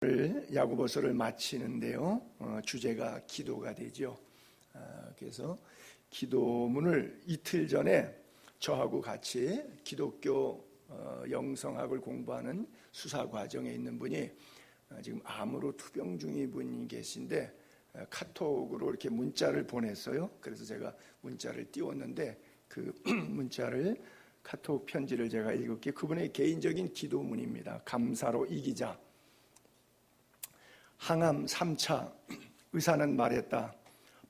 야고보서를 마치는데요. 주제가 기도가 되죠. 그래서 기도문을 이틀 전에 저하고 같이 기독교 영성학을 공부하는 수사 과정에 있는 분이 지금 암으로 투병 중인 분이 계신데 카톡으로 이렇게 문자를 보냈어요. 그래서 제가 문자를 띄웠는데 그 문자를 카톡 편지를 제가 읽을게요. 그분의 개인적인 기도문입니다. 감사로 이기자. 항암 3차. 의사는 말했다.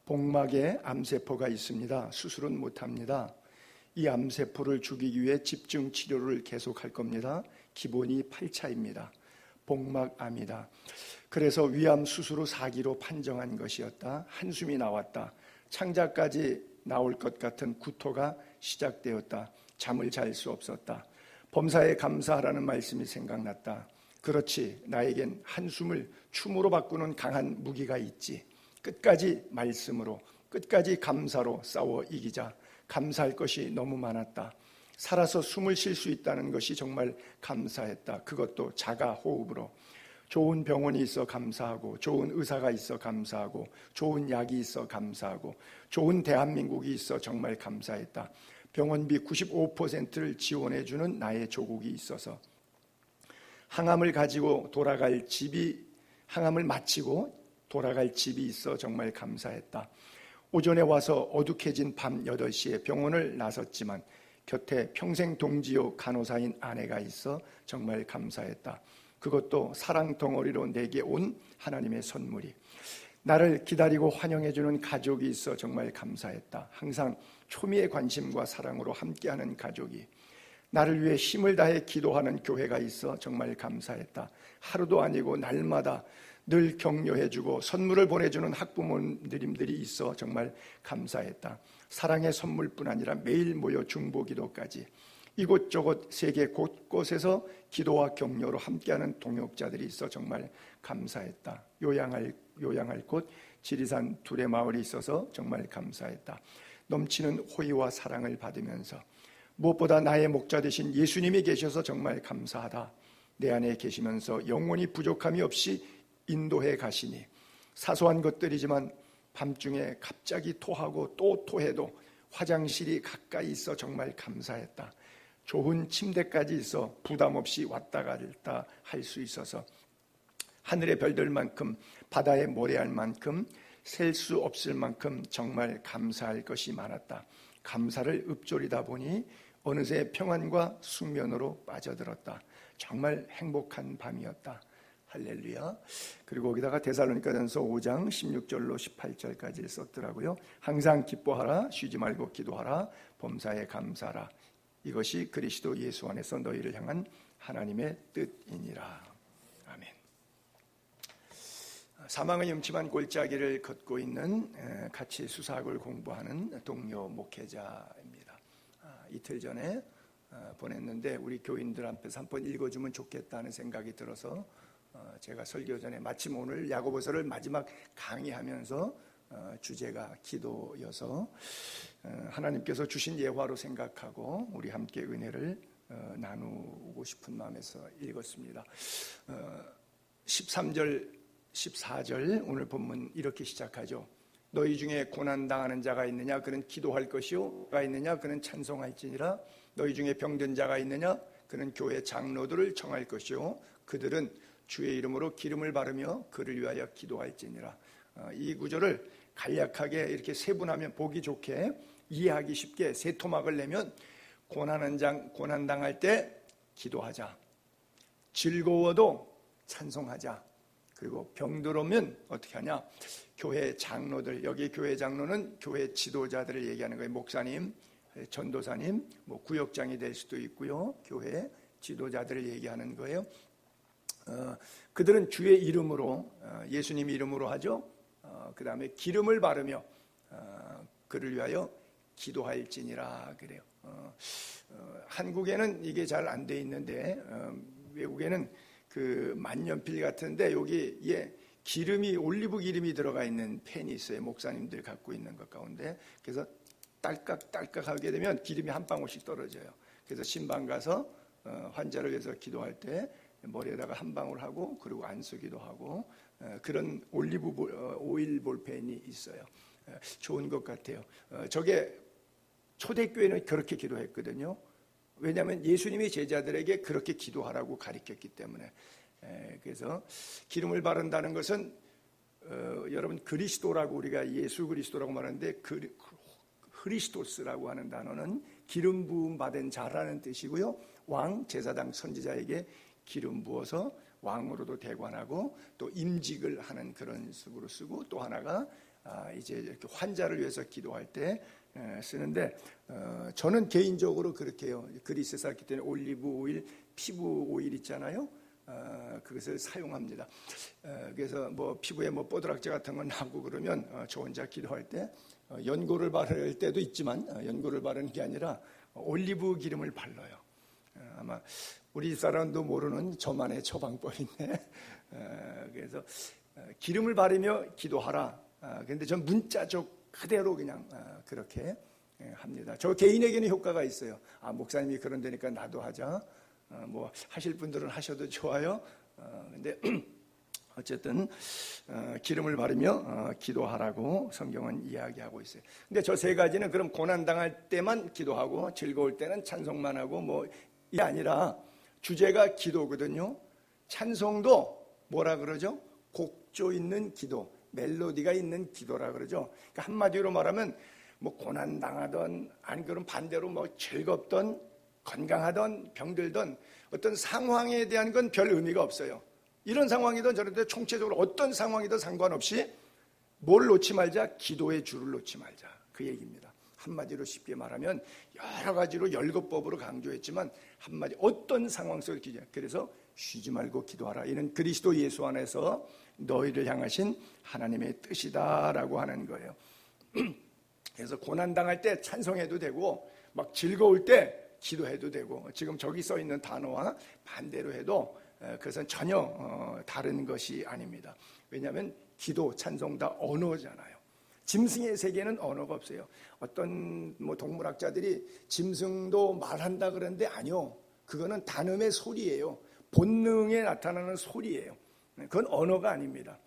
복막에 암세포가 있습니다. 수술은 못합니다. 이 암세포를 죽이기 위해 집중 치료를 계속할 겁니다. 기본이 8차입니다. 복막암이다. 그래서 위암 수술 후 4기로 판정한 것이었다. 한숨이 나왔다. 창자까지 나올 것 같은 구토가 시작되었다. 잠을 잘 수 없었다. 범사에 감사하라는 말씀이 생각났다. 그렇지, 나에겐 한숨을 춤으로 바꾸는 강한 무기가 있지. 끝까지 말씀으로, 끝까지 감사로 싸워 이기자. 감사할 것이 너무 많았다. 살아서 숨을 쉴 수 있다는 것이 정말 감사했다. 그것도 자가 호흡으로. 좋은 병원이 있어 감사하고, 좋은 의사가 있어 감사하고, 좋은 약이 있어 감사하고, 좋은 대한민국이 있어 정말 감사했다. 병원비 95%를 지원해주는 나의 조국이 있어서, 항암을 가지고 돌아갈 집이, 항암을 마치고 돌아갈 집이 있어 정말 감사했다. 오전에 와서 어둑해진 밤 8시에 병원을 나섰지만 곁에 평생 동지요 간호사인 아내가 있어 정말 감사했다. 그것도 사랑 덩어리로 내게 온 하나님의 선물이. 나를 기다리고 환영해주는 가족이 있어 정말 감사했다. 항상 초미의 관심과 사랑으로 함께하는 가족이. 나를 위해 힘을 다해 기도하는 교회가 있어 정말 감사했다. 하루도 아니고 날마다 늘 격려해주고 선물을 보내주는 학부모님들이 있어 정말 감사했다. 사랑의 선물뿐 아니라 매일 모여 중보기도까지. 이곳저곳 세계 곳곳에서 기도와 격려로 함께하는 동역자들이 있어 정말 감사했다. 요양할 곳 지리산 둘의 마을이 있어서 정말 감사했다. 넘치는 호의와 사랑을 받으면서 무엇보다 나의 목자 되신 예수님이 계셔서 정말 감사하다. 내 안에 계시면서 영원히 부족함이 없이 인도해 가시니 사소한 것들이지만 밤중에 갑자기 토하고 또 토해도 화장실이 가까이 있어 정말 감사했다. 좋은 침대까지 있어 부담 없이 왔다 갔다 할 수 있어서 하늘의 별들만큼 바다의 모래알만큼 셀 수 없을 만큼 정말 감사할 것이 많았다. 감사를 읊조리다 보니 어느새 평안과 숙면으로 빠져들었다. 정말 행복한 밤이었다. 할렐루야. 그리고 거기다가 데살로니가전서 5장 16절로 18절까지 썼더라고요. 항상 기뻐하라, 쉬지 말고 기도하라, 범사에 감사하라. 이것이 그리스도 예수 안에서 너희를 향한 하나님의 뜻이니라. 아멘. 사망의 음침한 골짜기를 걷고 있는 같이 수사학을 공부하는 동료 목회자입니다. 이틀 전에 보냈는데 우리 교인들 앞에서 한번 읽어주면 좋겠다는 생각이 들어서 제가 설교 전에 마침 오늘 야고보서를 마지막 강의하면서 주제가 기도여서 하나님께서 주신 예화로 생각하고 우리 함께 은혜를 나누고 싶은 마음에서 읽었습니다. 13절 14절 오늘 본문 이렇게 시작하죠. 너희 중에 고난당하는 자가 있느냐 그는 기도할 것이요, 가 있느냐 그는 찬송할지니라. 너희 중에 병든 자가 있느냐 그는 교회 장로들을 청할 것이요, 그들은 주의 이름으로 기름을 바르며 그를 위하여 기도할지니라. 이 구절을 간략하게 이렇게 세분하면 보기 좋게 이해하기 쉽게 세 토막을 내면 고난당할 때 기도하자, 즐거워도 찬송하자, 그리고 병들어오면 어떻게 하냐, 교회 장로들, 여기 교회 장로는 교회 지도자들을 얘기하는 거예요. 목사님, 전도사님, 구역장이 될 수도 있고요. 교회 지도자들을 얘기하는 거예요. 그들은 주의 이름으로, 예수님 이름으로 하죠. 그 다음에 기름을 바르며 그를 위하여 기도할지니라 그래요. 한국에는 이게 잘 안 돼 있는데 외국에는 그 만년필 같은데 여기에 기름이, 올리브 기름이 들어가 있는 펜이 있어요. 목사님들 갖고 있는 것 가운데. 그래서 딸깍딸깍 하게 되면 기름이 한 방울씩 떨어져요. 그래서 신방 가서 환자를 위해서 기도할 때 머리에다가 한 방울 하고 그리고 안 쓰기도 하고 그런 올리브 오일 볼펜이 있어요. 좋은 것 같아요. 저게 초대교회는 그렇게 기도했거든요. 왜냐하면 예수님이 제자들에게 그렇게 기도하라고 가르쳤기 때문에. 그래서 기름을 바른다는 것은 여러분 그리스도라고 우리가 예수 그리스도라고 말하는데 크리스토스라고 하는 단어는 기름 부음 받은 자라는 뜻이고요. 왕, 제사장, 선지자에게 기름 부어서 왕으로도 대관하고 또 임직을 하는 그런 식으로 쓰고 또 하나가 이제 이렇게 환자를 위해서 기도할 때 쓰는데 저는 개인적으로 그렇게 해요. 그리스에 살기 때문에 올리브 오일, 피부 오일 있잖아요. 그것을 사용합니다. 그래서 뭐 피부에 뭐 뽀드락제 같은 건 나고 그러면 저 혼자 기도할 때 연고를 바를 때도 있지만 연고를 바르는 게 아니라 올리브 기름을 발라요. 아마 우리 사람도 모르는 저만의 처방법인데 그래서 기름을 바르며 기도하라. 그런데 전 문자적 그대로 그냥 그렇게 합니다. 저 개인에게는 효과가 있어요. 목사님이 그런다니까 나도 하자. 뭐 하실 분들은 하셔도 좋아요. 근데 어쨌든 기름을 바르며 기도하라고 성경은 이야기하고 있어요. 근데 저 세 가지는 그럼 고난 당할 때만 기도하고 즐거울 때는 찬송만 하고 뭐 이게 아니라 주제가 기도거든요. 찬송도 뭐라 그러죠? 곡조 있는 기도, 멜로디가 있는 기도라 그러죠. 그러니까 한마디로 말하면 뭐 고난 당하던 아니 그럼 반대로 뭐 즐겁던 건강하던 병들던 어떤 상황에 대한 건 별 의미가 없어요. 이런 상황이든 저런 총체적으로 어떤 상황이든 상관없이 뭘 놓지 말자? 기도의 줄을 놓지 말자. 그 얘기입니다. 한마디로 쉽게 말하면 여러 가지로 열거법으로 강조했지만 한마디 어떤 상황 속에 기도. 그래서 쉬지 말고 기도하라. 이는 그리스도 예수 안에서 너희를 향하신 하나님의 뜻이다라고 하는 거예요. 그래서 고난 당할 때 찬송해도 되고 막 즐거울 때 기도해도 되고 지금 저기 써 있는 단어와 반대로 해도 그것은 전혀 다른 것이 아닙니다. 왜냐하면 기도, 찬송 다 언어잖아요. 짐승의 세계는 언어가 없어요. 어떤 뭐 동물학자들이 짐승도 말한다 그러는데 아니요. 그거는 단음의 소리예요. 본능에 나타나는 소리예요. 그건 언어가 아닙니다.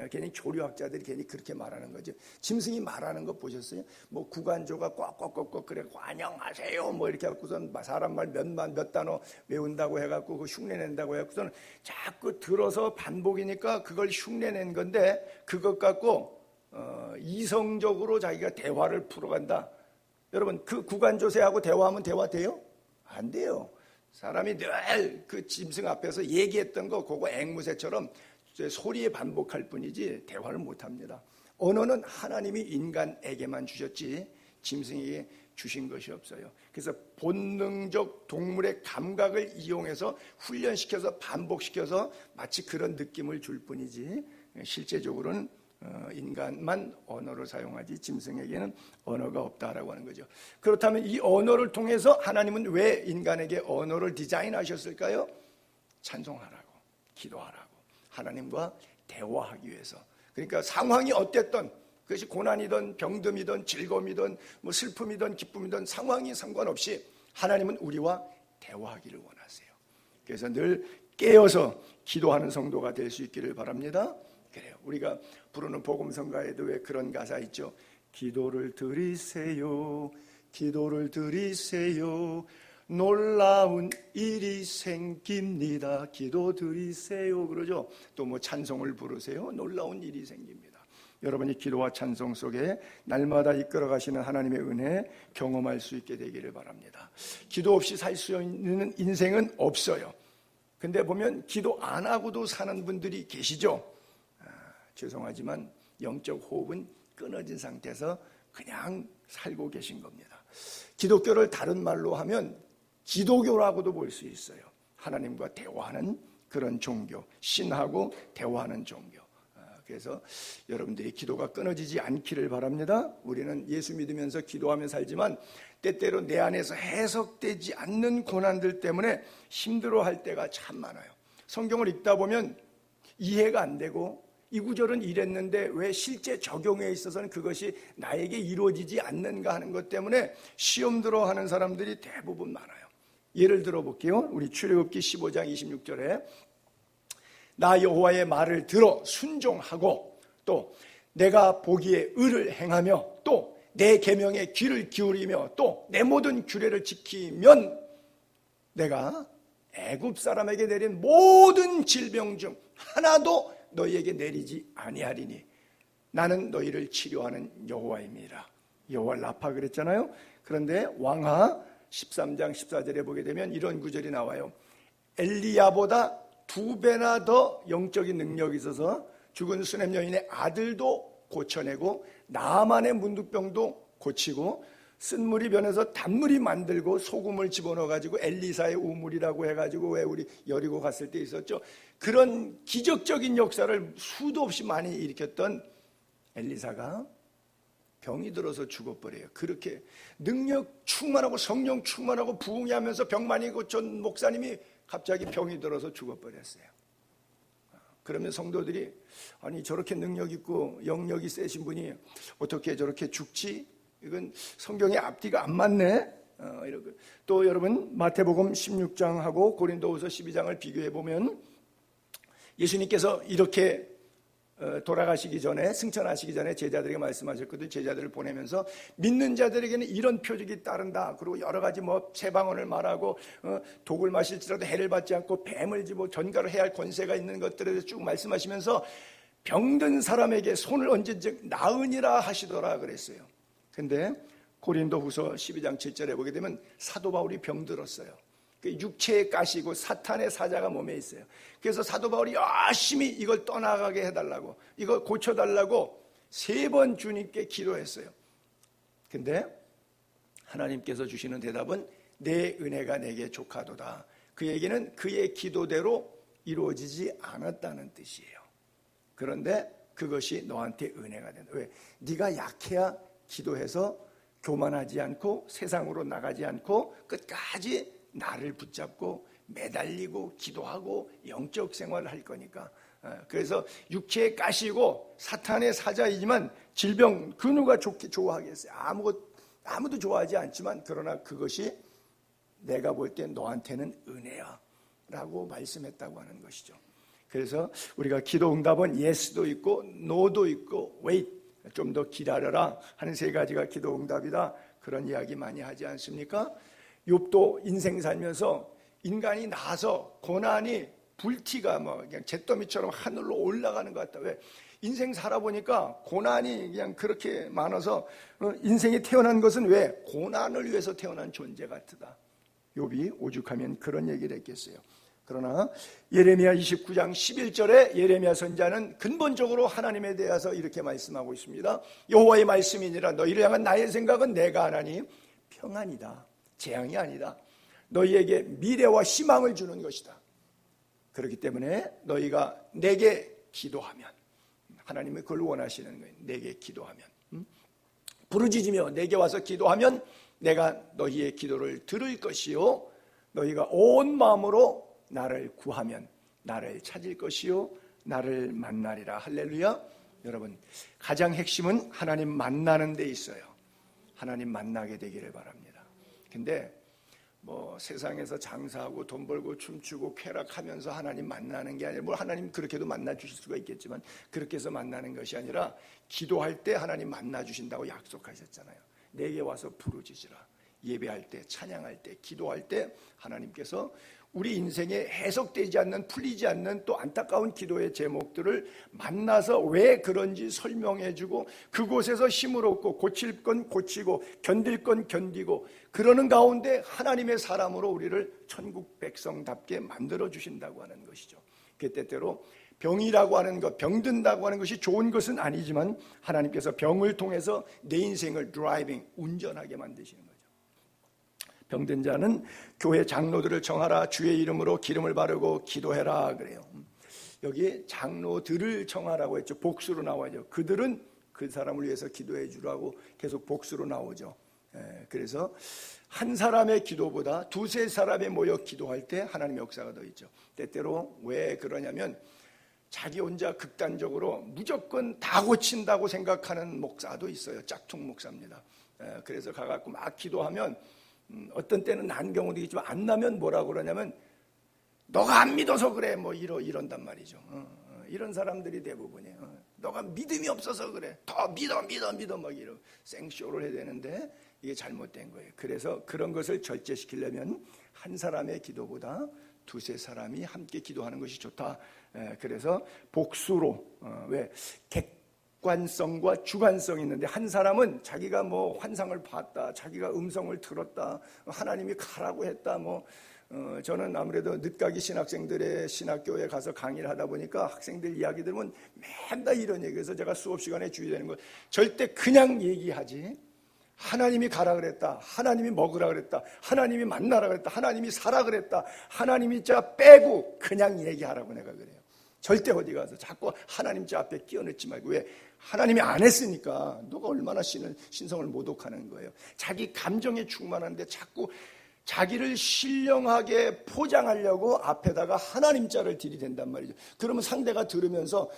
괜히 조류학자들이 괜히 그렇게 말하는 거죠. 짐승이 말하는 거 보셨어요? 뭐 구간조가 꽉꽉꽉꽉 그래 안녕하세요 뭐 이렇게 해갖고선 사람 말 몇 단어 외운다고 해갖고 그 흉내낸다고 해갖고선 자꾸 들어서 반복이니까 그걸 흉내낸 건데 그것 갖고 이성적으로 자기가 대화를 풀어간다. 여러분 그 구간조새하고 대화하면 대화 돼요? 안 돼요. 사람이 늘 그 짐승 앞에서 얘기했던 거 그거 앵무새처럼 소리에 반복할 뿐이지 대화를 못합니다. 언어는 하나님이 인간에게만 주셨지 짐승에게 주신 것이 없어요. 그래서 본능적 동물의 감각을 이용해서 훈련시켜서 반복시켜서 마치 그런 느낌을 줄 뿐이지 실제적으로는 인간만 언어를 사용하지 짐승에게는 언어가 없다라고 하는 거죠. 그렇다면 이 언어를 통해서 하나님은 왜 인간에게 언어를 디자인하셨을까요? 찬송하라고, 기도하라고, 하나님과 대화하기 위해서. 그러니까 상황이 어땠든 그것이 고난이든 병듦이든 즐거움이든 뭐 슬픔이든 기쁨이든 상황이 상관없이 하나님은 우리와 대화하기를 원하세요. 그래서 늘 깨어서 기도하는 성도가 될 수 있기를 바랍니다. 그래요. 우리가 부르는 복음성가에도 왜 그런 가사 있죠? 기도를 드리세요. 기도를 드리세요. 놀라운 일이 생깁니다. 기도 드리세요. 그러죠. 또 뭐 찬송을 부르세요. 놀라운 일이 생깁니다. 여러분이 기도와 찬송 속에 날마다 이끌어 가시는 하나님의 은혜 경험할 수 있게 되기를 바랍니다. 기도 없이 살 수 있는 인생은 없어요. 근데 보면 기도 안 하고도 사는 분들이 계시죠. 죄송하지만 영적 호흡은 끊어진 상태에서 그냥 살고 계신 겁니다. 기독교를 다른 말로 하면 기도교라고도 볼 수 있어요. 하나님과 대화하는 그런 종교, 신하고 대화하는 종교. 그래서 여러분들이 기도가 끊어지지 않기를 바랍니다. 우리는 예수 믿으면서 기도하며 살지만 때때로 내 안에서 해석되지 않는 고난들 때문에 힘들어할 때가 참 많아요. 성경을 읽다 보면 이해가 안 되고 이 구절은 이랬는데 왜 실제 적용에 있어서는 그것이 나에게 이루어지지 않는가 하는 것 때문에 시험 들어 하는 사람들이 대부분 많아요. 예를 들어 볼게요. 우리 출애굽기 15장 26절에 나 여호와의 말을 들어 순종하고 또 내가 보기에 의를 행하며 또 내 계명에 귀를 기울이며 또 내 모든 규례를 지키면 내가 애굽 사람에게 내린 모든 질병 중 하나도 너희에게 내리지 아니하리니 나는 너희를 치료하는 여호와입니다. 여호와 라파 그랬잖아요. 그런데 왕하 13장 14절에 보게 되면 이런 구절이 나와요. 엘리야보다 2배나 더 영적인 능력이 있어서 죽은 수넴 여인의 아들도 고쳐내고 나만의 문둥병도 고치고 쓴물이 변해서 단물이 만들고 소금을 집어넣어가지고 엘리사의 우물이라고 해가지고 왜 우리 여리고 갔을 때 있었죠. 그런 기적적인 역사를 수도 없이 많이 일으켰던 엘리사가 병이 들어서 죽어버려요. 그렇게 능력 충만하고 성령 충만하고 부흥하면서 병 많이 고친 목사님이 갑자기 병이 들어서 죽어버렸어요. 그러면 성도들이 아니 저렇게 능력 있고 영역이 세신 분이 어떻게 저렇게 죽지? 이건 성경의 앞뒤가 안 맞네. 이러고. 또 여러분 마태복음 16장하고 고린도후서 12장을 비교해 보면 예수님께서 이렇게 돌아가시기 전에 승천하시기 전에 제자들에게 말씀하셨거든요. 제자들을 보내면서 믿는 자들에게는 이런 표적이 따른다. 그리고 여러 가지 뭐 세방언을 말하고 독을 마실지라도 해를 받지 않고 뱀을 집어 전가를 해야 할 권세가 있는 것들에 대해서 쭉 말씀하시면서 병든 사람에게 손을 얹은즉 나으니라 하시더라 그랬어요. 근데 고린도후서 12장 7절에 보게 되면 사도 바울이 병들었어요. 육체에 가시고 사탄의 사자가 몸에 있어요. 그래서 사도 바울이 열심히 이걸 떠나가게 해달라고 이걸 고쳐달라고 3번 주님께 기도했어요. 근데 하나님께서 주시는 대답은 내 은혜가 내게 족하도다. 그 얘기는 그의 기도대로 이루어지지 않았다는 뜻이에요. 그런데 그것이 너한테 은혜가 된다. 왜? 네가 약해야 기도해서 교만하지 않고 세상으로 나가지 않고 끝까지 나를 붙잡고 매달리고 기도하고 영적 생활을 할 거니까. 그래서 육체에 까시고 사탄의 사자이지만 질병 그 누가 좋아하겠어요? 아무도 좋아하지 않지만 그러나 그것이 내가 볼 때 너한테는 은혜야 라고 말씀했다고 하는 것이죠. 그래서 우리가 기도 응답은 예스도 있고 노도 있고 wait 좀 더 기다려라 하는 3가지가 기도 응답이다. 그런 이야기 많이 하지 않습니까? 욥도 인생 살면서 인간이 나서 고난이 불티가 뭐 그냥 잿더미처럼 하늘로 올라가는 것 같다. 왜? 인생 살아보니까 고난이 그냥 그렇게 많아서 인생에 태어난 것은 왜? 고난을 위해서 태어난 존재 같다. 욥이 오죽하면 그런 얘기를 했겠어요. 그러나 예레미야 29장 11절에 예레미야 선지자는 근본적으로 하나님에 대해서 이렇게 말씀하고 있습니다. 여호와의 말씀이니라 너희를 향한 나의 생각은 내가 하나니 평안이다. 재앙이 아니다. 너희에게 미래와 희망을 주는 것이다. 그렇기 때문에 너희가 내게 기도하면 하나님이 그걸 원하시는 거예요. 내게 기도하면 부르짖으며 내게 와서 기도하면 내가 너희의 기도를 들을 것이요 너희가 온 마음으로 나를 구하면 나를 찾을 것이요 나를 만나리라. 할렐루야. 여러분 가장 핵심은 하나님 만나는 데 있어요. 하나님 만나게 되기를 바랍니다. 근데 뭐 세상에서 장사하고 돈 벌고 춤추고 쾌락하면서 하나님 만나는 게 아니라 뭐 하나님 그렇게도 만나 주실 수가 있겠지만 그렇게 해서 만나는 것이 아니라 기도할 때 하나님 만나 주신다고 약속하셨잖아요. 내게 와서 부르짖으라. 예배할 때 찬양할 때 기도할 때 하나님께서 우리 인생에 해석되지 않는 풀리지 않는 또 안타까운 기도의 제목들을 만나서 왜 그런지 설명해주고 그곳에서 힘을 얻고 고칠 건 고치고 견딜 건 견디고 그러는 가운데 하나님의 사람으로 우리를 천국 백성답게 만들어주신다고 하는 것이죠. 그 때때로 병이라고 하는 것, 병든다고 하는 것이 좋은 것은 아니지만 하나님께서 병을 통해서 내 인생을 드라이빙, 운전하게 만드시는 거죠. 병든 자는 교회 장로들을 정하라. 주의 이름으로 기름을 바르고 기도해라 그래요. 여기 장로들을 정하라고 했죠. 복수로 나와죠. 그들은 그 사람을 위해서 기도해 주라고 계속 복수로 나오죠. 그래서 한 사람의 기도보다 2-3사람이 모여 기도할 때 하나님의 역사가 더 있죠. 때때로 왜 그러냐면 자기 혼자 극단적으로 무조건 다 고친다고 생각하는 목사도 있어요. 짝퉁 목사입니다. 그래서 가갖고 막 기도하면 어떤 때는 난 경우도 있지만 안 나면 뭐라고 그러냐면 너가 안 믿어서 그래. 뭐 이런단 말이죠. 이런 사람들이 대부분이에요. 너가 믿음이 없어서 그래. 더 믿어 막 이런 생쇼를 해야 되는데 이게 잘못된 거예요. 그래서 그런 것을 절제시키려면 한 사람의 기도보다 두세 사람이 함께 기도하는 것이 좋다. 그래서 복수로 왜 객관성과 주관성이 있는데 한 사람은 자기가 뭐 환상을 봤다, 자기가 음성을 들었다, 하나님이 가라고 했다. 저는 아무래도 늦가기 신학생들의 신학교에 가서 강의를 하다 보니까 학생들 이야기 들으면 맨날 이런 얘기해서 제가 수업 시간에 주의되는 거 절대 그냥 얘기하지. 하나님이 가라 그랬다, 하나님이 먹으라 그랬다, 하나님이 만나라 그랬다, 하나님이 사라 그랬다, 하나님이 자 빼고 그냥 얘기하라고 내가 그래요. 절대 어디 가서 자꾸 하나님 자 앞에 끼어넣지 말고. 왜? 하나님이 안 했으니까. 너가 얼마나 신성을 모독하는 거예요. 자기 감정에 충만한데 자꾸 자기를 신령하게 포장하려고 앞에다가 하나님 자를 들이댄단 말이죠. 그러면 상대가 들으면서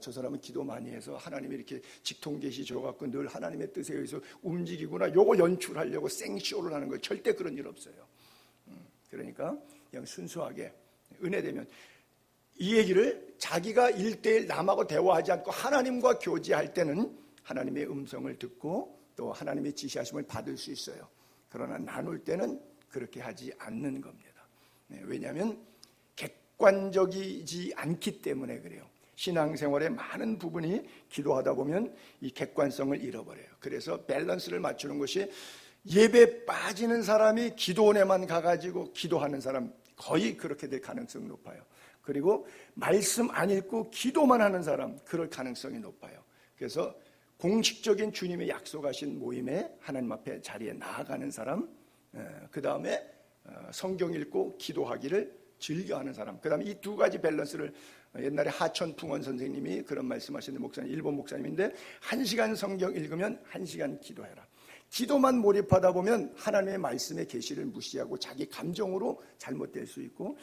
저 사람은 기도 많이 해서 하나님이 이렇게 직통계시 줘갖고 늘 하나님의 뜻에 의해서 움직이구나, 요거 연출하려고 생쇼를 하는 거예요. 절대 그런 일 없어요. 그러니까 그냥 순수하게 은혜되면 이 얘기를 자기가 1대1 남하고 대화하지 않고 하나님과 교제할 때는 하나님의 음성을 듣고 또 하나님의 지시하심을 받을 수 있어요. 그러나 나눌 때는 그렇게 하지 않는 겁니다. 왜냐하면 객관적이지 않기 때문에 그래요. 신앙생활의 많은 부분이 기도하다 보면 이 객관성을 잃어버려요. 그래서 밸런스를 맞추는 것이, 예배 빠지는 사람이 기도원에만 가가지고 기도하는 사람 거의 그렇게 될 가능성이 높아요. 그리고 말씀 안 읽고 기도만 하는 사람, 그럴 가능성이 높아요. 그래서 공식적인 주님의 약속하신 모임에 하나님 앞에 자리에 나아가는 사람, 그 다음에 성경 읽고 기도하기를 즐겨하는 사람, 그 다음에 이 두 가지 밸런스를 옛날에 하천풍원 선생님이 그런 말씀하시는 목사님, 일본 목사님인데 1시간 성경 읽으면 1시간 기도해라. 기도만 몰입하다 보면 하나님의 말씀의 계시를 무시하고 자기 감정으로 잘못될 수 있고,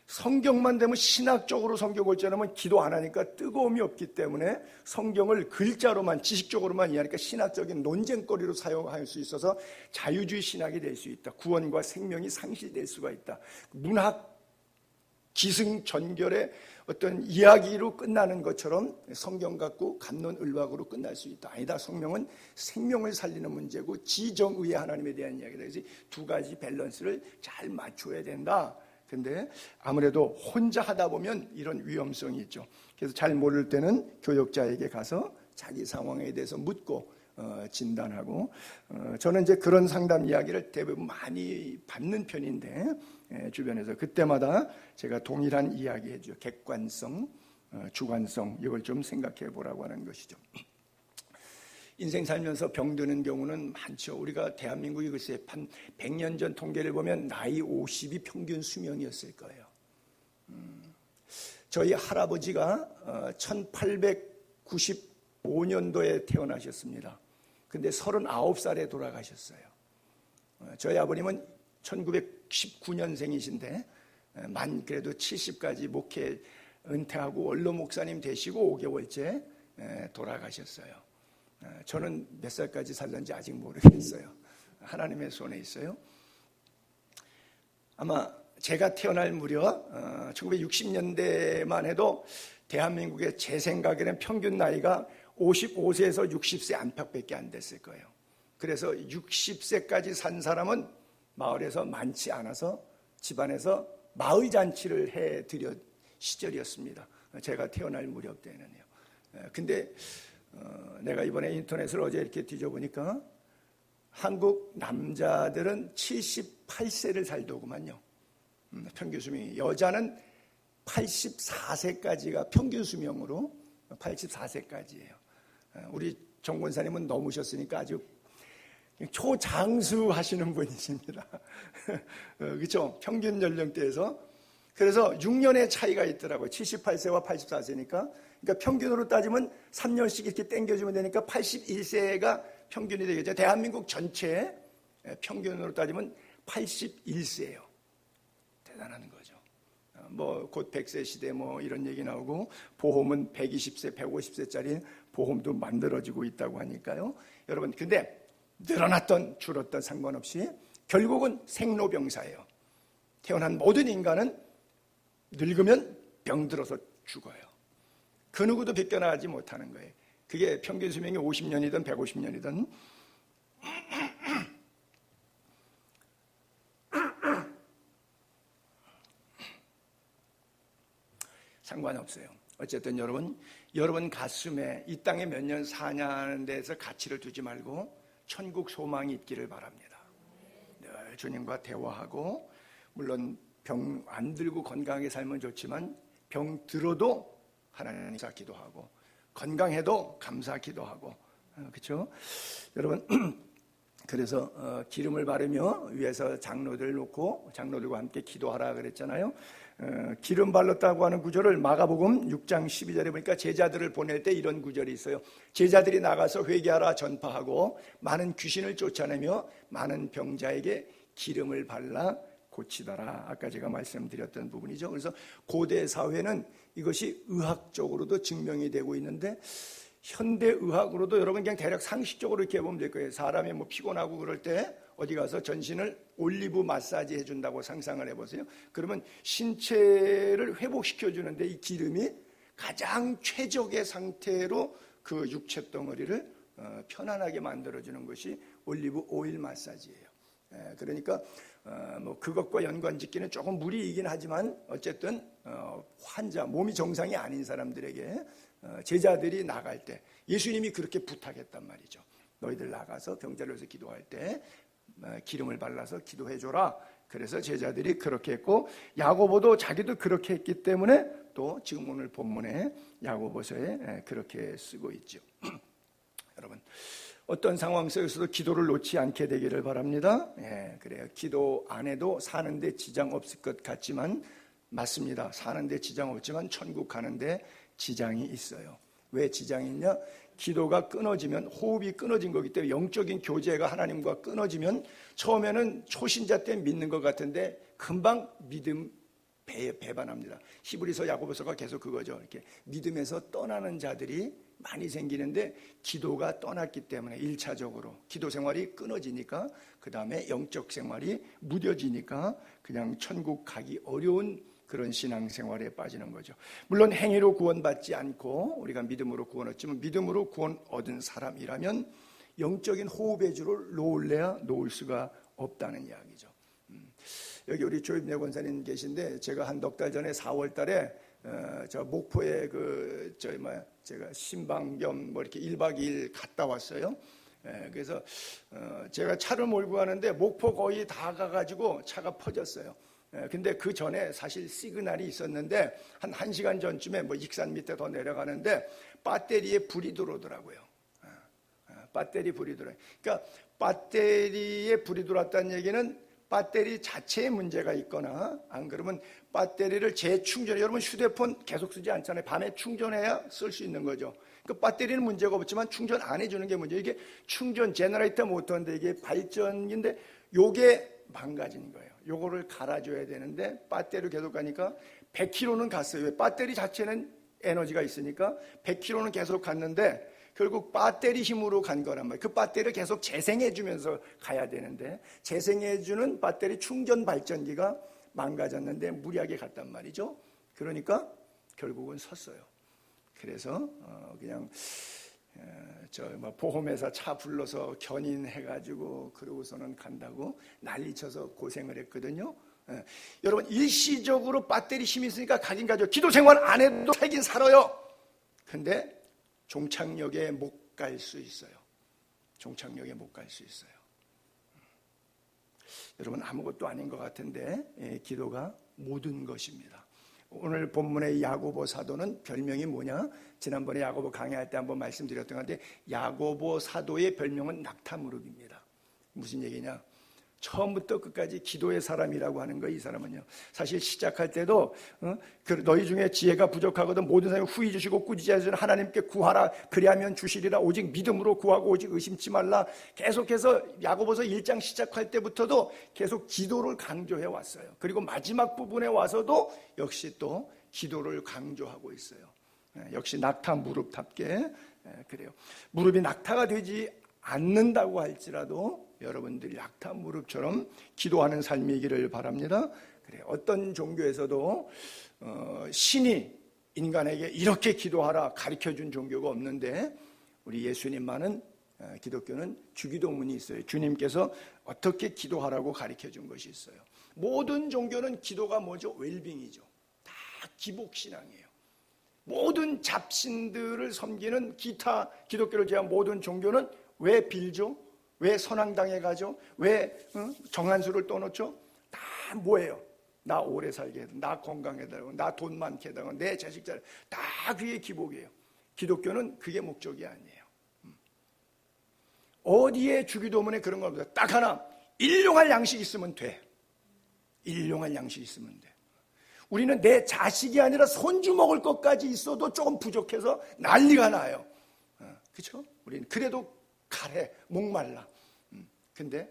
성경만 되면 신학적으로 성경 볼 줄 알면 기도 안 하니까 뜨거움이 없기 때문에 성경을 글자로만 지식적으로만 이해하니까 신학적인 논쟁거리로 사용할 수 있어서 자유주의 신학이 될 수 있다. 구원과 생명이 상실될 수가 있다. 문학 기승전결의 어떤 이야기로 끝나는 것처럼 성경 갖고 갑론을박으로 끝날 수 있다. 아니다. 성경은 생명을 살리는 문제고 지정의의 하나님에 대한 이야기다. 그래서 두 가지 밸런스를 잘 맞춰야 된다. 근데 아무래도 혼자 하다 보면 이런 위험성이 있죠. 그래서 잘 모를 때는 교역자에게 가서 자기 상황에 대해서 묻고 진단하고, 저는 이제 그런 상담 이야기를 대부분 많이 받는 편인데, 주변에서 그때마다 제가 동일한 이야기 해줘요. 객관성, 주관성, 이걸 좀 생각해 보라고 하는 것이죠. 인생 살면서 병드는 경우는 많죠. 우리가 대한민국이 글쎄 한 100년 전 통계를 보면 나이 50이 평균 수명이었을 거예요. 저희 할아버지가 1895년도에 태어나셨습니다. 근데 39살에 돌아가셨어요. 저희 아버님은 1919년생이신데 만 그래도 70까지 목회 은퇴하고 원로 목사님 되시고 5개월째 돌아가셨어요. 저는 몇 살까지 살는지 아직 모르겠어요. 하나님의 손에 있어요. 아마 제가 태어날 무렵 1960년대만 해도 대한민국의 제 생각에는 평균 나이가 55세에서 60세 안팎밖에 안 됐을 거예요. 그래서 60세까지 산 사람은 마을에서 많지 않아서 집안에서 마을잔치를 해드렸 시절이었습니다. 제가 태어날 무렵 때는요. 근데 내가 이번에 인터넷을 어제 이렇게 뒤져보니까 한국 남자들은 78세를 살더구만요. 평균 수명이. 여자는 84세까지가 평균 수명으로 84세까지예요. 우리 정 권사님은 넘으셨으니까 아주 초장수 하시는 분이십니다. 그렇죠? 평균 연령대에서. 그래서 6년의 차이가 있더라고요. 78세와 84세니까. 그러니까 평균으로 따지면 3년씩 이렇게 땡겨주면 되니까 81세가 평균이 되겠죠. 대한민국 전체 평균으로 따지면 81세예요. 대단한 거죠. 곧 100세 시대 이런 얘기 나오고, 보험은 120세, 150세짜리 보험도 만들어지고 있다고 하니까요. 여러분, 근데 늘어났던 줄었던 상관없이 결국은 생로병사예요. 태어난 모든 인간은 늙으면 병들어서 죽어요. 그 누구도 비껴나가지 못하는 거예요. 그게 평균 수명이 50년이든 150년이든 상관없어요. 어쨌든 여러분 가슴에 이 땅에 몇 년 사냐는 데서 가치를 두지 말고 천국 소망이 있기를 바랍니다. 늘 주님과 대화하고, 물론 병 안 들고 건강하게 살면 좋지만 병 들어도 하나님 감사 기도하고, 건강해도 감사 기도하고, 그렇죠? 여러분, 그래서 기름을 바르며 위에서 장로들 놓고 장로들과 함께 기도하라 그랬잖아요. 기름 발랐다고 하는 구절을 마가복음 6장 12절에 보니까 제자들을 보낼 때 이런 구절이 있어요. 제자들이 나가서 회개하라 전파하고 많은 귀신을 쫓아내며 많은 병자에게 기름을 발라 고치더라. 아까 제가 말씀드렸던 부분이죠. 그래서 고대 사회는 이것이 의학적으로도 증명이 되고 있는데, 현대의학으로도 여러분 그냥 대략 상식적으로 이렇게 보면 될 거예요. 사람이 뭐 피곤하고 그럴 때 어디 가서 전신을 올리브 마사지 해준다고 상상을 해보세요. 그러면 신체를 회복시켜주는데 이 기름이 가장 최적의 상태로 그 육체 덩어리를 편안하게 만들어주는 것이 올리브 오일 마사지예요. 그러니까 뭐 그것과 연관짓기는 조금 무리이긴 하지만 어쨌든 환자, 몸이 정상이 아닌 사람들에게 제자들이 나갈 때 예수님이 그렇게 부탁했단 말이죠. 너희들 나가서 병자를 위해서 기도할 때 기름을 발라서 기도해줘라. 그래서 제자들이 그렇게 했고, 야고보도 자기도 그렇게 했기 때문에 또 지금 오늘 본문에 야고보서에 그렇게 쓰고 있죠. 여러분, 어떤 상황 속에서도 기도를 놓지 않게 되기를 바랍니다. 그래요. 기도 안 해도 사는데 지장 없을 것 같지만 맞습니다. 사는데 지장 없지만 천국 가는데 지장이 있어요. 왜 지장이 있냐? 기도가 끊어지면, 호흡이 끊어진 거기 때문에, 영적인 교제가 하나님과 끊어지면 처음에는 초신자 때 믿는 것 같은데 금방 믿음 배반합니다. 히브리서 야고보서가 계속 그거죠. 이렇게 믿음에서 떠나는 자들이 많이 생기는데, 기도가 떠났기 때문에 1차적으로 기도 생활이 끊어지니까, 그 다음에 영적 생활이 무뎌지니까 그냥 천국 가기 어려운 그런 신앙생활에 빠지는 거죠. 물론 행위로 구원받지 않고 우리가 믿음으로 구원 얻지만, 믿음으로 구원 얻은 사람이라면 영적인 호흡의 줄을 놓을래야 놓을 수가 없다는 이야기죠. 여기 우리 조입내 권사님 계신데, 제가 한 넉 달 전에 4월 달에 저 목포에 제가 신방 겸 뭐 이렇게 1박 2일 갔다 왔어요. 그래서 제가 차를 몰고 가는데 목포 거의 다 가가지고 차가 퍼졌어요. 근데 그 전에 사실 시그널이 있었는데 한 1시간 전쯤에 뭐 익산 밑에 더 내려가는데 배터리에 불이 들어오더라고요. 배터리 불이 들어요. 그러니까 배터리에 불이 들어왔다는 얘기는 배터리 자체에 문제가 있거나, 안 그러면 배터리를 재충전해. 여러분 휴대폰 계속 쓰지 않잖아요. 밤에 충전해야 쓸 수 있는 거죠. 그러니까 배터리는 문제가 없지만 충전 안 해주는 게 문제예요. 이게 충전 제너레이터 모터인데 이게 발전인데 요게 망가진 거예요. 요거를 갈아줘야 되는데 배터리로 계속 가니까 100km는 갔어요. 왜? 배터리 자체는 에너지가 있으니까 100km는 계속 갔는데 결국 배터리 힘으로 간 거란 말이에요. 그 배터리를 계속 재생해주면서 가야 되는데, 재생해주는 배터리 충전 발전기가 망가졌는데 무리하게 갔단 말이죠. 그러니까 결국은 섰어요. 그래서 그냥 보험회사 차 불러서 견인해가지고 그러고서는 간다고 난리쳐서 고생을 했거든요. 여러분, 일시적으로 배터리 힘이 있으니까 가긴 가죠. 기도 생활 안 해도 살긴 살아요. 근데 종착역에 못 갈 수 있어요. 종착역에 못 갈 수 있어요. 여러분, 아무것도 아닌 것 같은데 기도가 모든 것입니다. 오늘 본문의 야고보 사도는 별명이 뭐냐? 지난번에 야고보 강의할 때 한번 말씀드렸던 건데, 야고보 사도의 별명은 낙타무릎입니다. 무슨 얘기냐? 처음부터 끝까지 기도의 사람이라고 하는 거예요. 이 사람은요, 사실 시작할 때도 너희 중에 지혜가 부족하거든 모든 사람이 후히 주시고 꾸짖지 않으시는 하나님께 구하라, 그리하면 주시리라, 오직 믿음으로 구하고 오직 의심치 말라. 계속해서 야고보서 1장 시작할 때부터도 계속 기도를 강조해 왔어요. 그리고 마지막 부분에 와서도 역시 또 기도를 강조하고 있어요. 역시 낙타 무릎답게 그래요. 무릎이 낙타가 되지 않는다고 할지라도 여러분들이 낙타 무릎처럼 기도하는 삶이기를 바랍니다. 그래요. 어떤 종교에서도 신이 인간에게 이렇게 기도하라 가르쳐준 종교가 없는데 우리 예수님만은 기독교는 주기도문이 있어요. 주님께서 어떻게 기도하라고 가르쳐준 것이 있어요. 모든 종교는 기도가 뭐죠? 웰빙이죠. 다 기복신앙이에요. 모든 잡신들을 섬기는 기타 기독교를 제한 모든 종교는 왜 빌죠? 왜 선왕당에 가죠? 왜 정한수를 떠놓죠? 다 뭐예요? 나 오래 살게 해달라고, 나 건강해 달라고, 나 돈 많게 해달라고, 내 자식 잘, 다 그게 기복이에요. 기독교는 그게 목적이 아니에요. 어디에 주기도문에 그런 거 없어요. 딱 하나, 일용할 양식 있으면 돼. 일용할 양식 있으면 돼. 우리는 내 자식이 아니라 손주 먹을 것까지 있어도 조금 부족해서 난리가 나요. 그렇죠? 우리는 그래도 가래, 목말라. 근데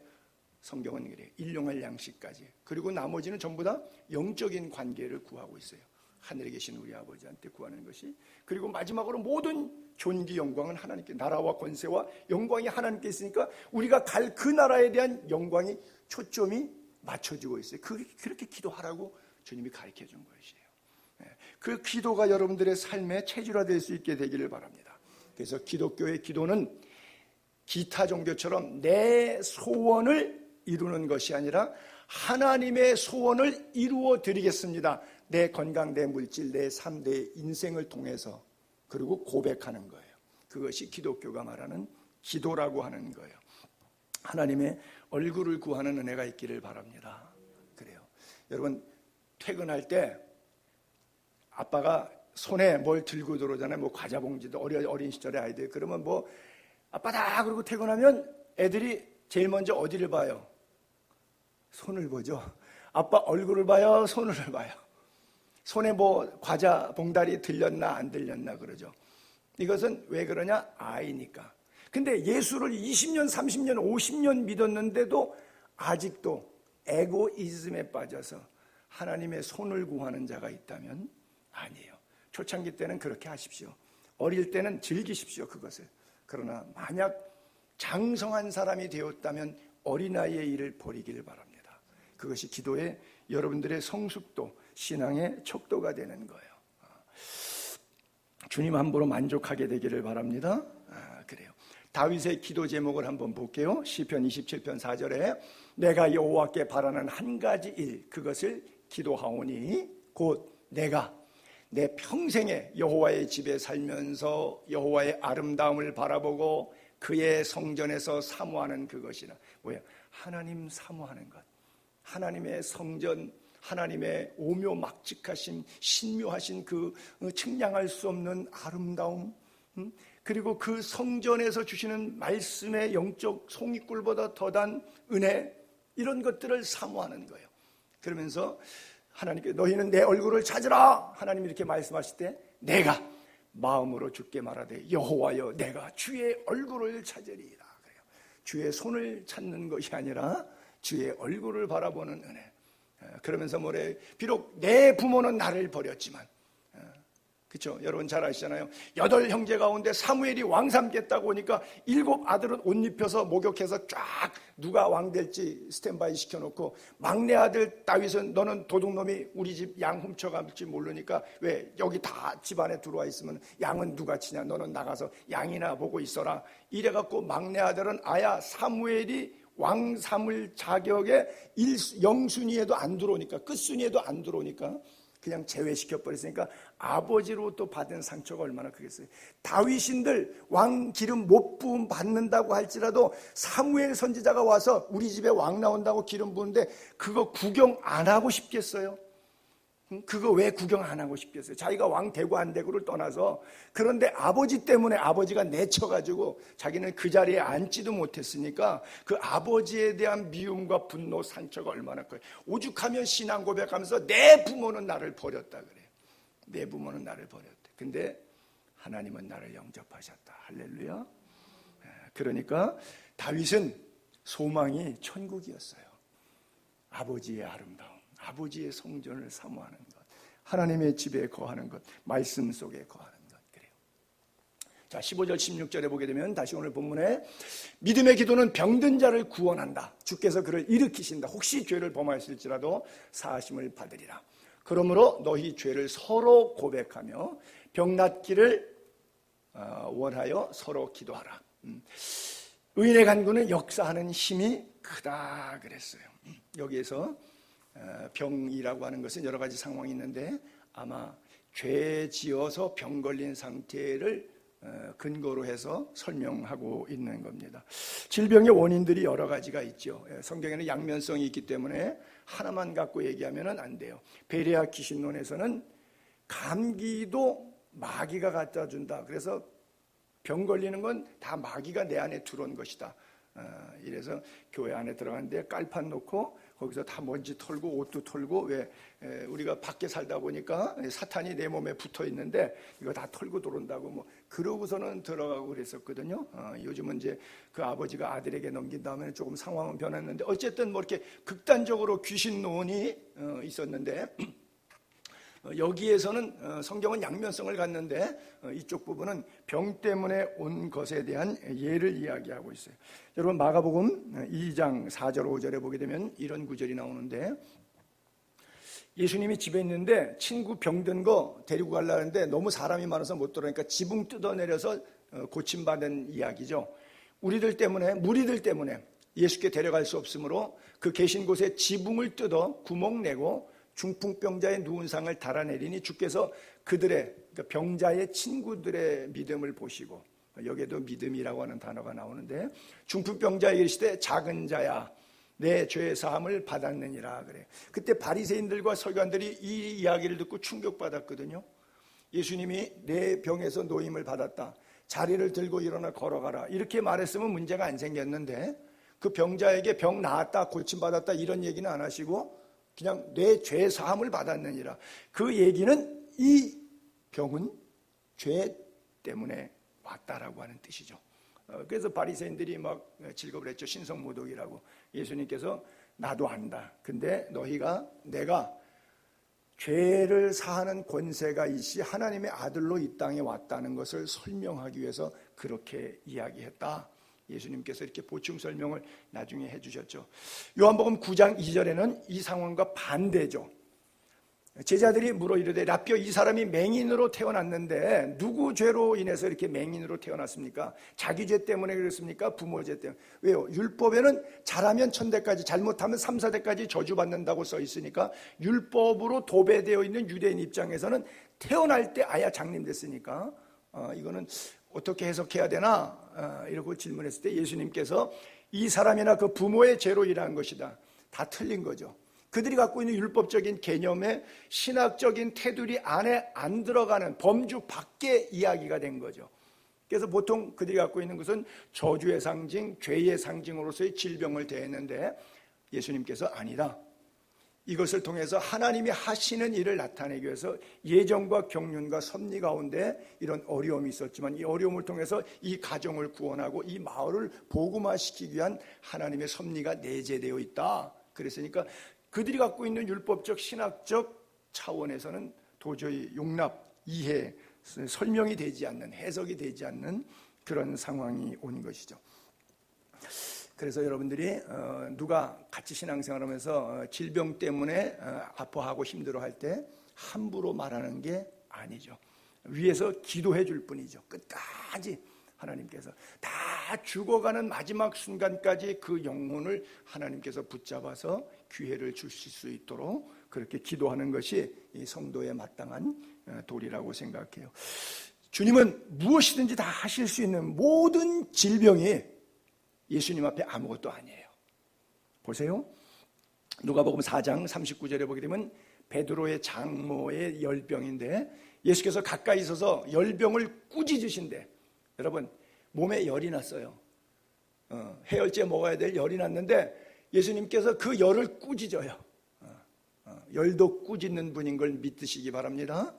성경은 그래요. 일용할 양식까지. 그리고 나머지는 전부 다 영적인 관계를 구하고 있어요. 하늘에 계신 우리 아버지한테 구하는 것이. 그리고 마지막으로 모든 존귀 영광은 하나님께, 나라와 권세와 영광이 하나님께 있으니까 우리가 갈 그 나라에 대한 영광이 초점이 맞춰지고 있어요. 그렇게 기도하라고 주님이 가르쳐 준 것이에요. 그 기도가 여러분들의 삶에 체질화될 수 있게 되기를 바랍니다. 그래서 기독교의 기도는 기타 종교처럼 내 소원을 이루는 것이 아니라 하나님의 소원을 이루어 드리겠습니다. 내 건강, 내 물질, 내 삶, 내 인생을 통해서. 그리고 고백하는 거예요. 그것이 기독교가 말하는 기도라고 하는 거예요. 하나님의 얼굴을 구하는 은혜가 있기를 바랍니다. 그래요. 여러분 퇴근할 때 아빠가 손에 뭘 들고 들어오잖아요. 뭐 과자 봉지도 어린 시절의 아이들. 그러면 뭐 아빠다 그러고 퇴근하면 애들이 제일 먼저 어디를 봐요? 손을 보죠. 아빠 얼굴을 봐요? 손을 봐요? 손에 뭐 과자 봉다리 들렸나 안 들렸나 그러죠. 이것은 왜 그러냐? 아이니까. 근데 예수를 20년, 30년, 50년 믿었는데도 아직도 에고이즘에 빠져서 하나님의 손을 구하는 자가 있다면 아니에요. 초창기 때는 그렇게 하십시오. 어릴 때는 즐기십시오, 그것을. 그러나 만약 장성한 사람이 되었다면 어린아이의 일을 버리기를 바랍니다. 그것이 기도의 여러분들의 성숙도, 신앙의 척도가 되는 거예요. 주님 함부로 만족하게 되기를 바랍니다. 그래요. 다윗의 기도 제목을 한번 볼게요. 시편 27편 4절에 내가 여호와께 바라는 한 가지 일, 그것을 기도하오니 곧 내가 내 평생에 여호와의 집에 살면서 여호와의 아름다움을 바라보고 그의 성전에서 사모하는 그것이라. 뭐야? 하나님 사모하는 것. 하나님의 성전, 하나님의 오묘막직하신 신묘하신 그 측량할 수 없는 아름다움, 그리고 그 성전에서 주시는 말씀의 영적 송이꿀보다 더단 은혜, 이런 것들을 사모하는 거예요. 그러면서 하나님께 너희는 내 얼굴을 찾으라 하나님이 이렇게 말씀하실 때 내가 마음으로 주께 말하되 여호와여 내가 주의 얼굴을 찾으리이다. 그래요. 주의 손을 찾는 것이 아니라 주의 얼굴을 바라보는 은혜. 그러면서 뭐래? 비록 내 부모는 나를 버렸지만, 그렇죠? 여러분 잘 아시잖아요. 8 형제 가운데 사무엘이 왕 삼겠다고 하니까 7 아들은 옷 입혀서 목욕해서 쫙 누가 왕 될지 스탠바이 시켜놓고 막내 아들 다윗은 너는 도둑놈이 우리 집 양 훔쳐갈지 모르니까 왜 여기 다 집안에 들어와 있으면 양은 누가 치냐, 너는 나가서 양이나 보고 있어라. 이래갖고 막내 아들은 아야 사무엘이 왕 삼을 자격에 영순위에도 안 들어오니까, 끝순위에도 안 들어오니까 그냥 제외시켜버렸으니까 아버지로 또 받은 상처가 얼마나 크겠어요. 다윗인들 왕 기름 못 부음 받는다고 할지라도 사무엘 선지자가 와서 우리 집에 왕 나온다고 기름 부는데 그거 구경 안 하고 싶겠어요? 그거 왜 구경 안 하고 싶겠어요? 자기가 왕 되고 안 되고를 떠나서. 그런데 아버지 때문에 아버지가 내쳐가지고 자기는 그 자리에 앉지도 못했으니까 그 아버지에 대한 미움과 분노, 상처가 얼마나 커요. 오죽하면 신앙 고백하면서 내 부모는 나를 버렸다 그래요. 내 부모는 나를 버렸다. 근데 하나님은 나를 영접하셨다. 할렐루야. 그러니까 다윗은 소망이 천국이었어요. 아버지의 아름다움, 아버지의 성전을 사모하는 것, 하나님의 집에 거하는 것, 말씀 속에 거하는 것. 그래요. 자, 15절 16절에 보게 되면 다시 오늘 본문에 믿음의 기도는 병든 자를 구원한다. 주께서 그를 일으키신다. 혹시 죄를 범하였을지라도 사하심을 받으리라. 그러므로 너희 죄를 서로 고백하며 병 낫기를 원하여 서로 기도하라. 의인의 간구는 역사하는 힘이 크다 그랬어요. 여기에서 병이라고 하는 것은 여러 가지 상황이 있는데 아마 죄 지어서 병 걸린 상태를 근거로 해서 설명하고 있는 겁니다. 질병의 원인들이 여러 가지가 있죠. 성경에는 양면성이 있기 때문에 하나만 갖고 얘기하면 안 돼요. 베레아 귀신론에서는 감기도 마귀가 갖다 준다. 그래서 병 걸리는 건 다 마귀가 내 안에 들어온 것이다. 이래서 교회 안에 들어갔는데 깔판 놓고 거기서 다 먼지 털고 옷도 털고, 왜 우리가 밖에 살다 보니까 사탄이 내 몸에 붙어 있는데 이거 다 털고 들어온다고 뭐 그러고서는 들어가고 그랬었거든요. 요즘은 이제 그 아버지가 아들에게 넘긴 다음에 조금 상황은 변했는데 어쨌든 뭐 이렇게 극단적으로 귀신론이 있었는데 여기에서는 성경은 양면성을 갖는데 이쪽 부분은 병 때문에 온 것에 대한 예를 이야기하고 있어요. 여러분 마가복음 2장 4절 5절에 보게 되면 이런 구절이 나오는데, 예수님이 집에 있는데 친구 병든 거 데리고 가려는데 너무 사람이 많아서 못 들어오니까 지붕 뜯어내려서 고침받은 이야기죠. 무리들 때문에 예수께 데려갈 수 없으므로 그 계신 곳에 지붕을 뜯어 구멍 내고 중풍병자의 누운 상을 달아내리니 주께서 그들의, 그러니까 병자의 친구들의 믿음을 보시고, 여기에도 믿음이라고 하는 단어가 나오는데, 중풍병자에게 이르시되 작은 자야 내 죄 사함을 받았느니라 그래. 그때 바리새인들과 서기관들이 이 이야기를 듣고 충격받았거든요. 예수님이 내 병에서 노임을 받았다, 자리를 들고 일어나 걸어가라, 이렇게 말했으면 문제가 안 생겼는데 그 병자에게 병 나았다, 고침받았다 이런 얘기는 안 하시고 그냥 내 죄 사함을 받았느니라. 그 얘기는 이 병은 죄 때문에 왔다라고 하는 뜻이죠. 그래서 바리새인들이 막 질겁을 했죠. 신성모독이라고. 예수님께서 나도 안다, 근데 너희가 내가 죄를 사하는 권세가 있이 하나님의 아들로 이 땅에 왔다는 것을 설명하기 위해서 그렇게 이야기했다. 예수님께서 이렇게 보충 설명을 나중에 해주셨죠. 요한복음 9장 2절에는 이 상황과 반대죠. 제자들이 물어 이르되 라삐어, 이 사람이 맹인으로 태어났는데 누구 죄로 인해서 이렇게 맹인으로 태어났습니까? 자기 죄 때문에 그렇습니까? 부모 죄 때문에? 왜요? 율법에는 잘하면 천대까지, 잘못하면 3, 4대까지 저주받는다고 써 있으니까 율법으로 도배되어 있는 유대인 입장에서는 태어날 때 아야 장님됐으니까 이거는 어떻게 해석해야 되나? 이러고 질문했을 때 예수님께서 이 사람이나 그 부모의 죄로 일한 것이다. 다 틀린 거죠. 그들이 갖고 있는 율법적인 개념에 신학적인 테두리 안에 안 들어가는 범주 밖의 이야기가 된 거죠. 그래서 보통 그들이 갖고 있는 것은 저주의 상징, 죄의 상징으로서의 질병을 대했는데 예수님께서 아니다, 이것을 통해서 하나님이 하시는 일을 나타내기 위해서 예정과 경륜과 섭리 가운데 이런 어려움이 있었지만 이 어려움을 통해서 이 가정을 구원하고 이 마을을 복음화시키기 위한 하나님의 섭리가 내재되어 있다. 그랬으니까 그들이 갖고 있는 율법적 신학적 차원에서는 도저히 용납, 이해, 설명이 되지 않는, 해석이 되지 않는 그런 상황이 온 것이죠. 그래서 여러분들이 누가 같이 신앙생활하면서 질병 때문에 아파하고 힘들어할 때 함부로 말하는 게 아니죠. 위에서 기도해 줄 뿐이죠. 끝까지 하나님께서 다 죽어가는 마지막 순간까지 그 영혼을 하나님께서 붙잡아서 기회를 주실 수 있도록 그렇게 기도하는 것이 이 성도의 마땅한 도리라고 생각해요. 주님은 무엇이든지 다 하실 수 있는 모든 질병이 예수님 앞에 아무것도 아니에요. 보세요. 누가복음 4장 39절에 보게 되면 베드로의 장모의 열병인데 예수께서 가까이 있어서 열병을 꾸짖으신대. 여러분, 몸에 열이 났어요. 해열제 먹어야 될 열이 났는데 예수님께서 그 열을 꾸짖어요. 열도 꾸짖는 분인 걸 믿으시기 바랍니다.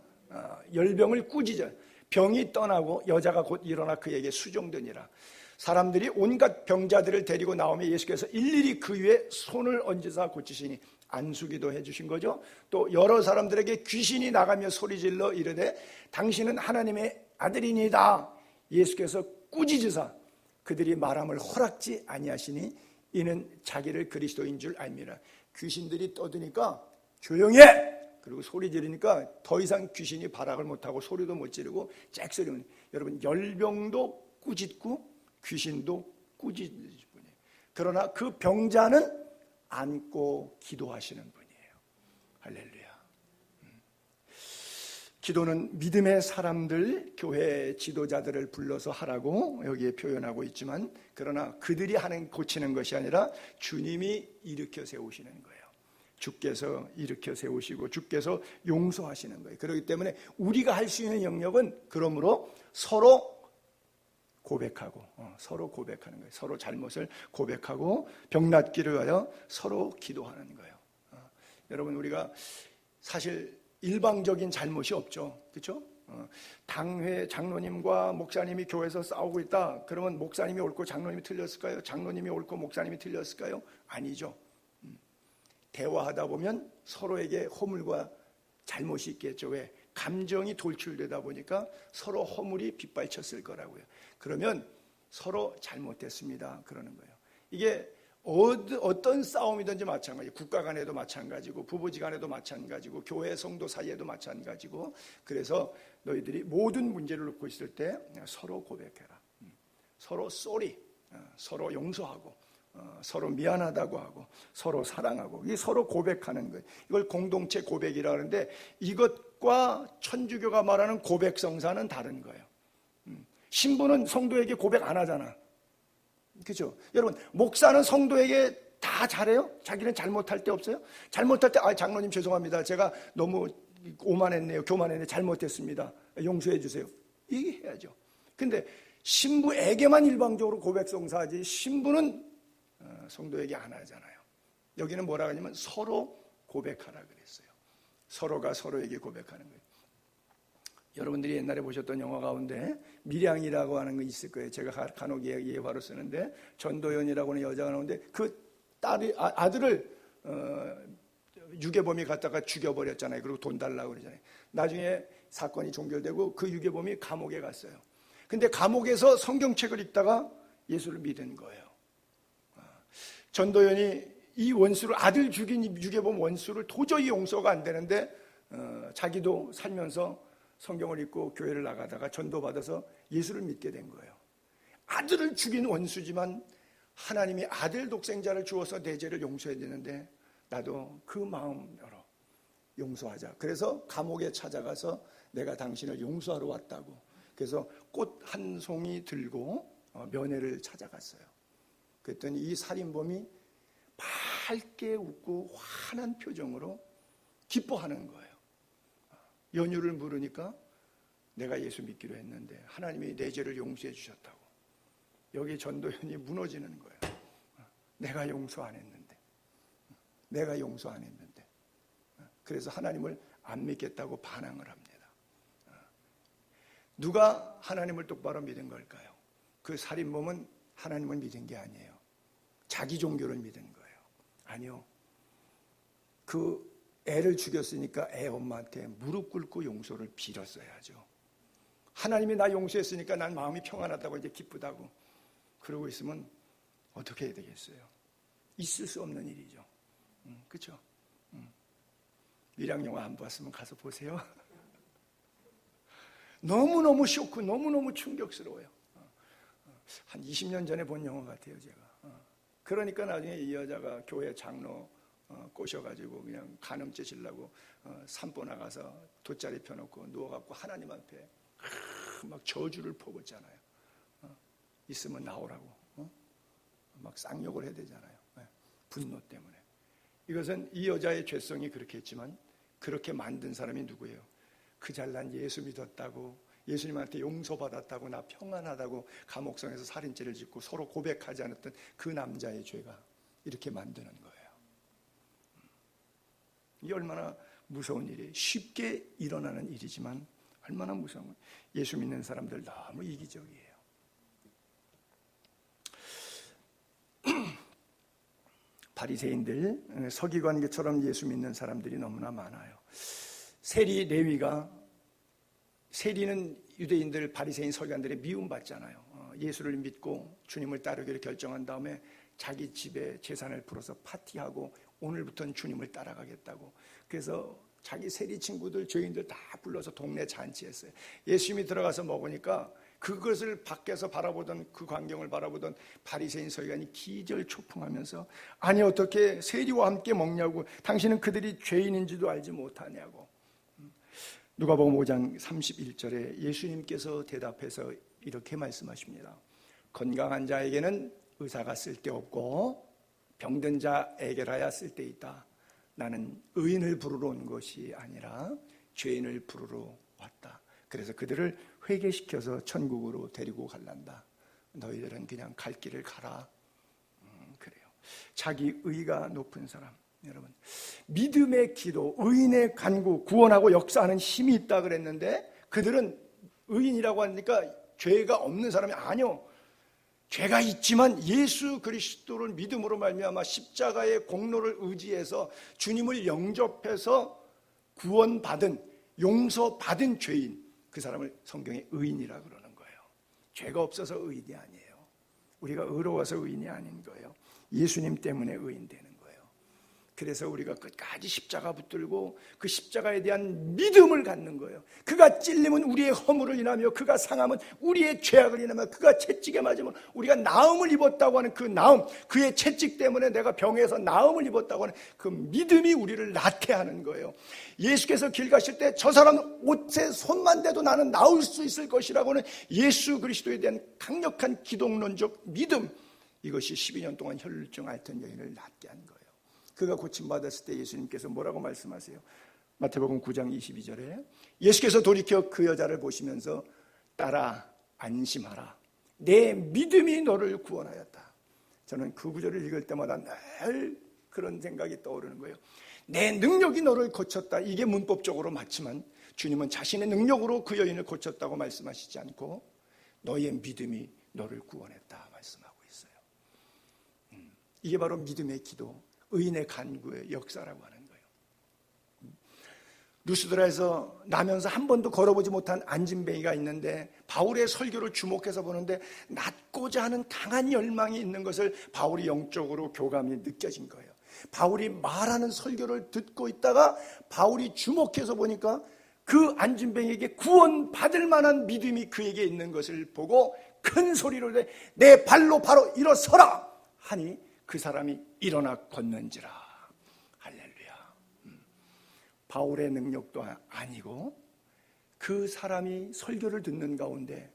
열병을 꾸짖어요. 병이 떠나고 여자가 곧 일어나 그에게 수종되니라. 사람들이 온갖 병자들을 데리고 나오며 예수께서 일일이 그 위에 손을 얹으사 고치시니 안수기도 해주신 거죠. 또 여러 사람들에게 귀신이 나가며 소리질러 이르되 당신은 하나님의 아들이니이다. 예수께서 꾸짖으사 그들이 말함을 허락지 아니하시니 이는 자기를 그리스도인 줄 알미라. 귀신들이 떠드니까 조용히 해! 그리고 소리 지르니까 더 이상 귀신이 발악을 못하고 소리도 못 지르고 잭소리면, 여러분, 열병도 꾸짖고 귀신도 꾸짖는 분이에요. 그러나 그 병자는 안고 기도하시는 분이에요. 할렐루야. 기도는 믿음의 사람들, 교회 지도자들을 불러서 하라고 여기에 표현하고 있지만, 그러나 그들이 고치는 것이 아니라 주님이 일으켜 세우시는 거예요. 주께서 일으켜 세우시고 주께서 용서하시는 거예요. 그렇기 때문에 우리가 할 수 있는 영역은 그러므로 서로 고백하고, 서로 고백하는 거예요. 서로 잘못을 고백하고 병 낫기를 위하여 서로 기도하는 거예요. 여러분, 우리가 사실 일방적인 잘못이 없죠. 그렇죠? 당회 장로님과 목사님이 교회에서 싸우고 있다. 그러면 목사님이 옳고 장로님이 틀렸을까요? 장로님이 옳고 목사님이 틀렸을까요? 아니죠. 대화하다 보면 서로에게 허물과 잘못이 있겠죠. 왜? 감정이 돌출되다 보니까 서로 허물이 빗발쳤을 거라고요. 그러면 서로 잘못됐습니다. 그러는 거예요. 이게 어떤 싸움이든지 마찬가지고, 국가 간에도 마찬가지고, 부부지간에도 마찬가지고, 교회 성도 사이에도 마찬가지고. 그래서 너희들이 모든 문제를 놓고 있을 때 서로 고백해라. 서로 쏘리, 서로 용서하고, 서로 미안하다고 하고, 서로 사랑하고, 이게 서로 고백하는 거예요. 이걸 공동체 고백이라 하는데, 이것과 천주교가 말하는 고백성사는 다른 거예요. 신부는 성도에게 고백 안 하잖아. 그렇죠? 여러분, 목사는 성도에게 다 잘해요? 자기는 잘못할 때 없어요? 잘못할 때 장로님 죄송합니다. 제가 너무 오만했네요. 교만했네요. 잘못했습니다. 용서해 주세요. 얘기해야죠. 근데 신부에게만 일방적으로 고백성사하지 신부는 성도에게 안 하잖아요. 여기는 뭐라 하냐면 서로 고백하라 그랬어요. 서로가 서로에게 고백하는 거예요. 여러분들이 옛날에 보셨던 영화 가운데 밀양이라고 하는 거 있을 거예요. 제가 간혹 예화로 쓰는데, 전도연이라고 하는 여자가 나오는데 그 딸이 아들을 유괴범이 갖다가 죽여버렸잖아요. 그리고 돈 달라고 그러잖아요. 나중에 사건이 종결되고 그 유괴범이 감옥에 갔어요. 근데 감옥에서 성경책을 읽다가 예수를 믿은 거예요. 전도연이 이 원수를, 아들 죽인 유괴범 원수를 도저히 용서가 안 되는데 자기도 살면서 성경을 읽고 교회를 나가다가 전도받아서 예수를 믿게 된 거예요. 아들을 죽인 원수지만 하나님이 아들 독생자를 주어서 내 죄를 용서해야 되는데 나도 그 마음 열어 용서하자. 그래서 감옥에 찾아가서 내가 당신을 용서하러 왔다고. 그래서 꽃 한 송이 들고 면회를 찾아갔어요. 그랬더니 이 살인범이 밝게 웃고 환한 표정으로 기뻐하는 거예요. 연유를 물으니까 내가 예수 믿기로 했는데 하나님이 내 죄를 용서해 주셨다고. 여기 전도연이 무너지는 거예요. 내가 용서 안 했는데. 내가 용서 안 했는데. 그래서 하나님을 안 믿겠다고 반항을 합니다. 누가 하나님을 똑바로 믿은 걸까요? 그 살인범은 하나님을 믿은 게 아니에요. 자기 종교를 믿은 거예요. 아니요. 그 애를 죽였으니까 애 엄마한테 무릎 꿇고 용서를 빌었어야죠. 하나님이 나 용서했으니까 난 마음이 평안하다고, 이제 기쁘다고 그러고 있으면 어떻게 해야 되겠어요? 있을 수 없는 일이죠. 그렇죠? 밀양 영화 안 봤으면 가서 보세요. 너무너무 쇼크, 너무너무 충격스러워요. 한 20년 전에 본 영화 같아요, 제가. 그러니까 나중에 이 여자가 교회 장로 꼬셔가지고 그냥 간음죄 지려고 산보 나가서 돗자리 펴놓고 누워갖고 하나님 앞에 막 저주를 퍼붓잖아요. 있으면 나오라고. 막 쌍욕을 해야 되잖아요. 분노 때문에. 이것은 이 여자의 죄성이 그렇게 했지만 그렇게 만든 사람이 누구예요? 그 잘난 예수 믿었다고, 예수님한테 용서받았다고, 나 평안하다고 감옥성에서 살인죄를 짓고 서로 고백하지 않았던 그 남자의 죄가 이렇게 만드는 거예요. 이게 얼마나 무서운 일이에요. 쉽게 일어나는 일이지만 얼마나 무서운 거예요. 예수 믿는 사람들 너무 이기적이에요. 바리새인들, 서기관처럼 예수 믿는 사람들이 너무나 많아요. 세리 레위가, 세리는 유대인들 바리새인 서기관들이 미움받잖아요. 예수를 믿고 주님을 따르기를 결정한 다음에 자기 집에 재산을 풀어서 파티하고 오늘부터는 주님을 따라가겠다고. 그래서 자기 세리 친구들, 죄인들 다 불러서 동네 잔치했어요. 예수님이 들어가서 먹으니까 그것을 밖에서 바라보던, 그 광경을 바라보던 바리새인 서기관이 기절초풍하면서, 아니 어떻게 세리와 함께 먹냐고, 당신은 그들이 죄인인지도 알지 못하냐고. 누가복음 5장 31절에 예수님께서 대답해서 이렇게 말씀하십니다. 건강한 자에게는 의사가 쓸데없고 병든 자에게라야 쓸데있다. 나는 의인을 부르러 온 것이 아니라 죄인을 부르러 왔다. 그래서 그들을 회개시켜서 천국으로 데리고 갈란다. 너희들은 그냥 갈 길을 가라. 그래요. 자기 의가 높은 사람. 여러분, 믿음의 기도, 의인의 간구, 구원하고 역사하는 힘이 있다 그랬는데, 그들은 의인이라고 하니까 죄가 없는 사람이 아니요, 죄가 있지만 예수 그리스도를 믿음으로 말미암아 십자가의 공로를 의지해서 주님을 영접해서 구원받은, 용서받은 죄인, 그 사람을 성경에 의인이라 그러는 거예요. 죄가 없어서 의인이 아니에요. 우리가 의로워서 의인이 아닌 거예요. 예수님 때문에 의인 되는 거예요. 그래서 우리가 끝까지 십자가 붙들고 그 십자가에 대한 믿음을 갖는 거예요. 그가 찔림은 우리의 허물을 인하며, 그가 상함은 우리의 죄악을 인하며, 그가 채찍에 맞으면 우리가 나음을 입었다고 하는 그 나음, 그의 채찍 때문에 내가 병에서 나음을 입었다고 하는 그 믿음이 우리를 낫게 하는 거예요. 예수께서 길 가실 때 저 사람 옷에 손만 대도 나는 나을 수 있을 것이라고 하는 예수 그리스도에 대한 강력한 기독론적 믿음, 이것이 12년 동안 혈루증 앓던 여인을 낫게 한 거예요. 그가 고침받았을 때 예수님께서 뭐라고 말씀하세요? 마태복음 9장 22절에 예수께서 돌이켜 그 여자를 보시면서 따라 안심하라. 내 믿음이 너를 구원하였다. 저는 그 구절을 읽을 때마다 늘 그런 생각이 떠오르는 거예요. 내 능력이 너를 고쳤다. 이게 문법적으로 맞지만 주님은 자신의 능력으로 그 여인을 고쳤다고 말씀하시지 않고 너의 믿음이 너를 구원했다 말씀하고 있어요. 이게 바로 믿음의 기도, 의인의 간구의 역사라고 하는 거예요. 루스드라에서 나면서 한 번도 걸어보지 못한 안진뱅이가 있는데 바울의 설교를 주목해서 보는데 낫고자 하는 강한 열망이 있는 것을 바울이 영적으로 교감이 느껴진 거예요. 바울이 말하는 설교를 듣고 있다가 바울이 주목해서 보니까 그 안진뱅이에게 구원받을 만한 믿음이 그에게 있는 것을 보고 큰 소리로 내 발로 바로 일어서라 하니 그 사람이 일어나 걷는지라. 할렐루야. 바울의 능력도 아니고 그 사람이 설교를 듣는 가운데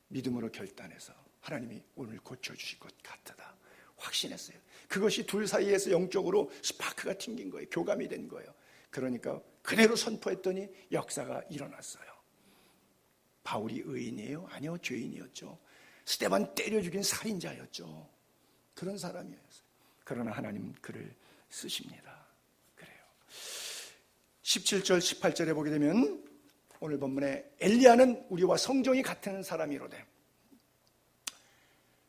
믿음으로 결단해서 하나님이 오늘 고쳐주실 것 같다 확신했어요. 그것이 둘 사이에서 영적으로 스파크가 튕긴 거예요. 교감이 된 거예요. 그러니까 그대로 선포했더니 역사가 일어났어요. 바울이 의인이에요? 아니요, 죄인이었죠. 스데반 때려 죽인 살인자였죠. 그런 사람이었어요. 그러나 하나님 그를 쓰십니다. 그래요. 17절 18절에 보게 되면 오늘 본문에 엘리야는 우리와 성정이 같은 사람이로되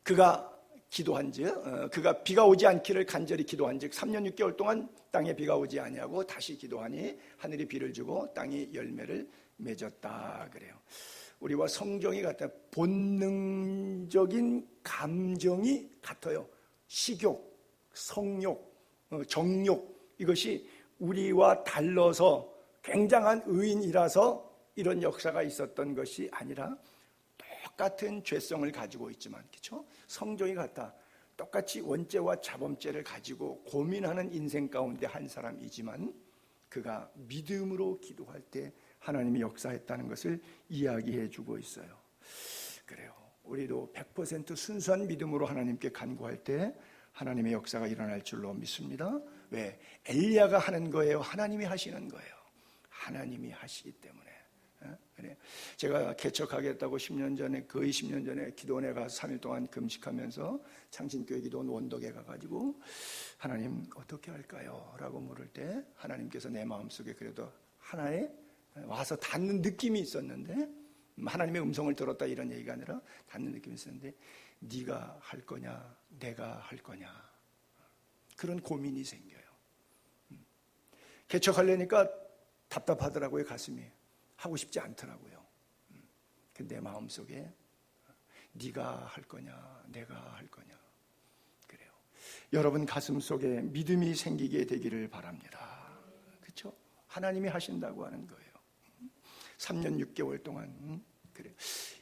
그가 기도한즉 그가 비가 오지 않기를 간절히 기도한즉 3년 6개월 동안 땅에 비가 오지 아니하고 다시 기도하니 하늘이 비를 주고 땅이 열매를 맺었다 그래요. 우리와 성정이 같아. 본능적인 감정이 같아요. 식욕, 성욕, 정욕, 이것이 우리와 달라서 굉장한 의인이라서 이런 역사가 있었던 것이 아니라 똑같은 죄성을 가지고 있지만, 그렇죠? 성정이 같다. 똑같이 원죄와 자범죄를 가지고 고민하는 인생 가운데 한 사람이지만 그가 믿음으로 기도할 때 하나님이 역사했다는 것을 이야기해 주고 있어요. 그래요. 우리도 100% 순수한 믿음으로 하나님께 간구할 때 하나님의 역사가 일어날 줄로 믿습니다. 왜? 엘리야가 하는 거예요? 하나님이 하시는 거예요? 하나님이 하시기 때문에. 그래. 제가 개척하겠다고 10년 전에, 거의 10년 전에 기도원에 가서 3일 동안 금식하면서 창신교회 기도원 원덕에 가가지고 하나님 어떻게 할까요? 라고 물을 때 하나님께서 내 마음속에 그래도 하나의 와서 닿는 느낌이 있었는데, 하나님의 음성을 들었다 이런 얘기가 아니라 닿는 느낌이 있었는데, 네가 할 거냐 내가 할 거냐, 그런 고민이 생겨요. 개척하려니까 답답하더라고요. 가슴이 하고 싶지 않더라고요. 근데 마음속에 네가 할 거냐 내가 할 거냐. 그래요. 여러분 가슴 속에 믿음이 생기게 되기를 바랍니다. 그렇죠? 하나님이 하신다고 하는 거예요. 3년 6개월 동안. 그래요.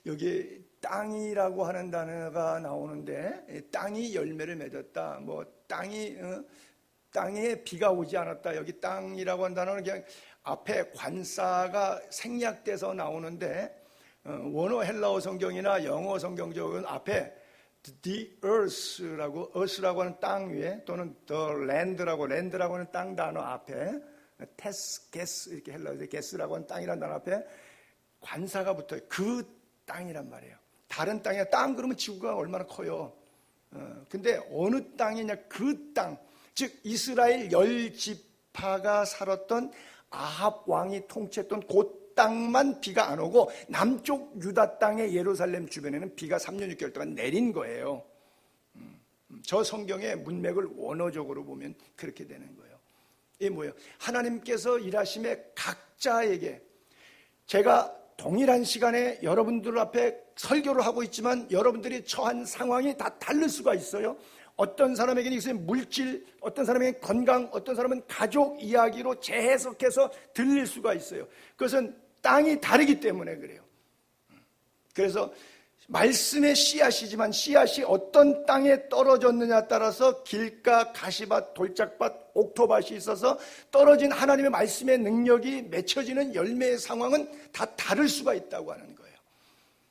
여기 땅이라고 하는 단어가 나오는데, 땅이 열매를 맺었다, 뭐 땅에 비가 오지 않았다. 여기 땅이라고 하는 단어는 그냥 앞에 관사가 생략돼서 나오는데, 원어 헬라어 성경이나 영어 성경적은 앞에 the earth라고 하는 땅 위에, 또는 the land라고 하는 땅 단어 앞에 테스, 게스, 이렇게 헬라어에서 게스라고 하는 땅이라는 단어 앞에 관사가 붙어요. 그 땅이란 말이에요. 다른 땅이야. 땅 그러면 지구가 얼마나 커요. 근데 어느 땅이냐, 그 땅, 즉 이스라엘 10지파가 살았던 아합 왕이 통치했던 그 땅만 비가 안 오고, 남쪽 유다 땅의 예루살렘 주변에는 비가 3년 6개월 동안 내린 거예요. 저 성경의 문맥을 원어적으로 보면 그렇게 되는 거예요. 이게 뭐예요? 하나님께서 일하심에 각자에게, 제가 동일한 시간에 여러분들 앞에 설교를 하고 있지만 여러분들이 처한 상황이 다 다를 수가 있어요. 어떤 사람에게는 이것이 물질, 어떤 사람에게는 건강, 어떤 사람은 가족 이야기로 재해석해서 들릴 수가 있어요. 그것은 땅이 다르기 때문에 그래요. 그래서 말씀의 씨앗이지만 씨앗이 어떤 땅에 떨어졌느냐에 따라서 길가, 가시밭, 돌짝밭, 옥토밭이 있어서 떨어진 하나님의 말씀의 능력이 맺혀지는 열매의 상황은 다 다를 수가 있다고 하는 거예요.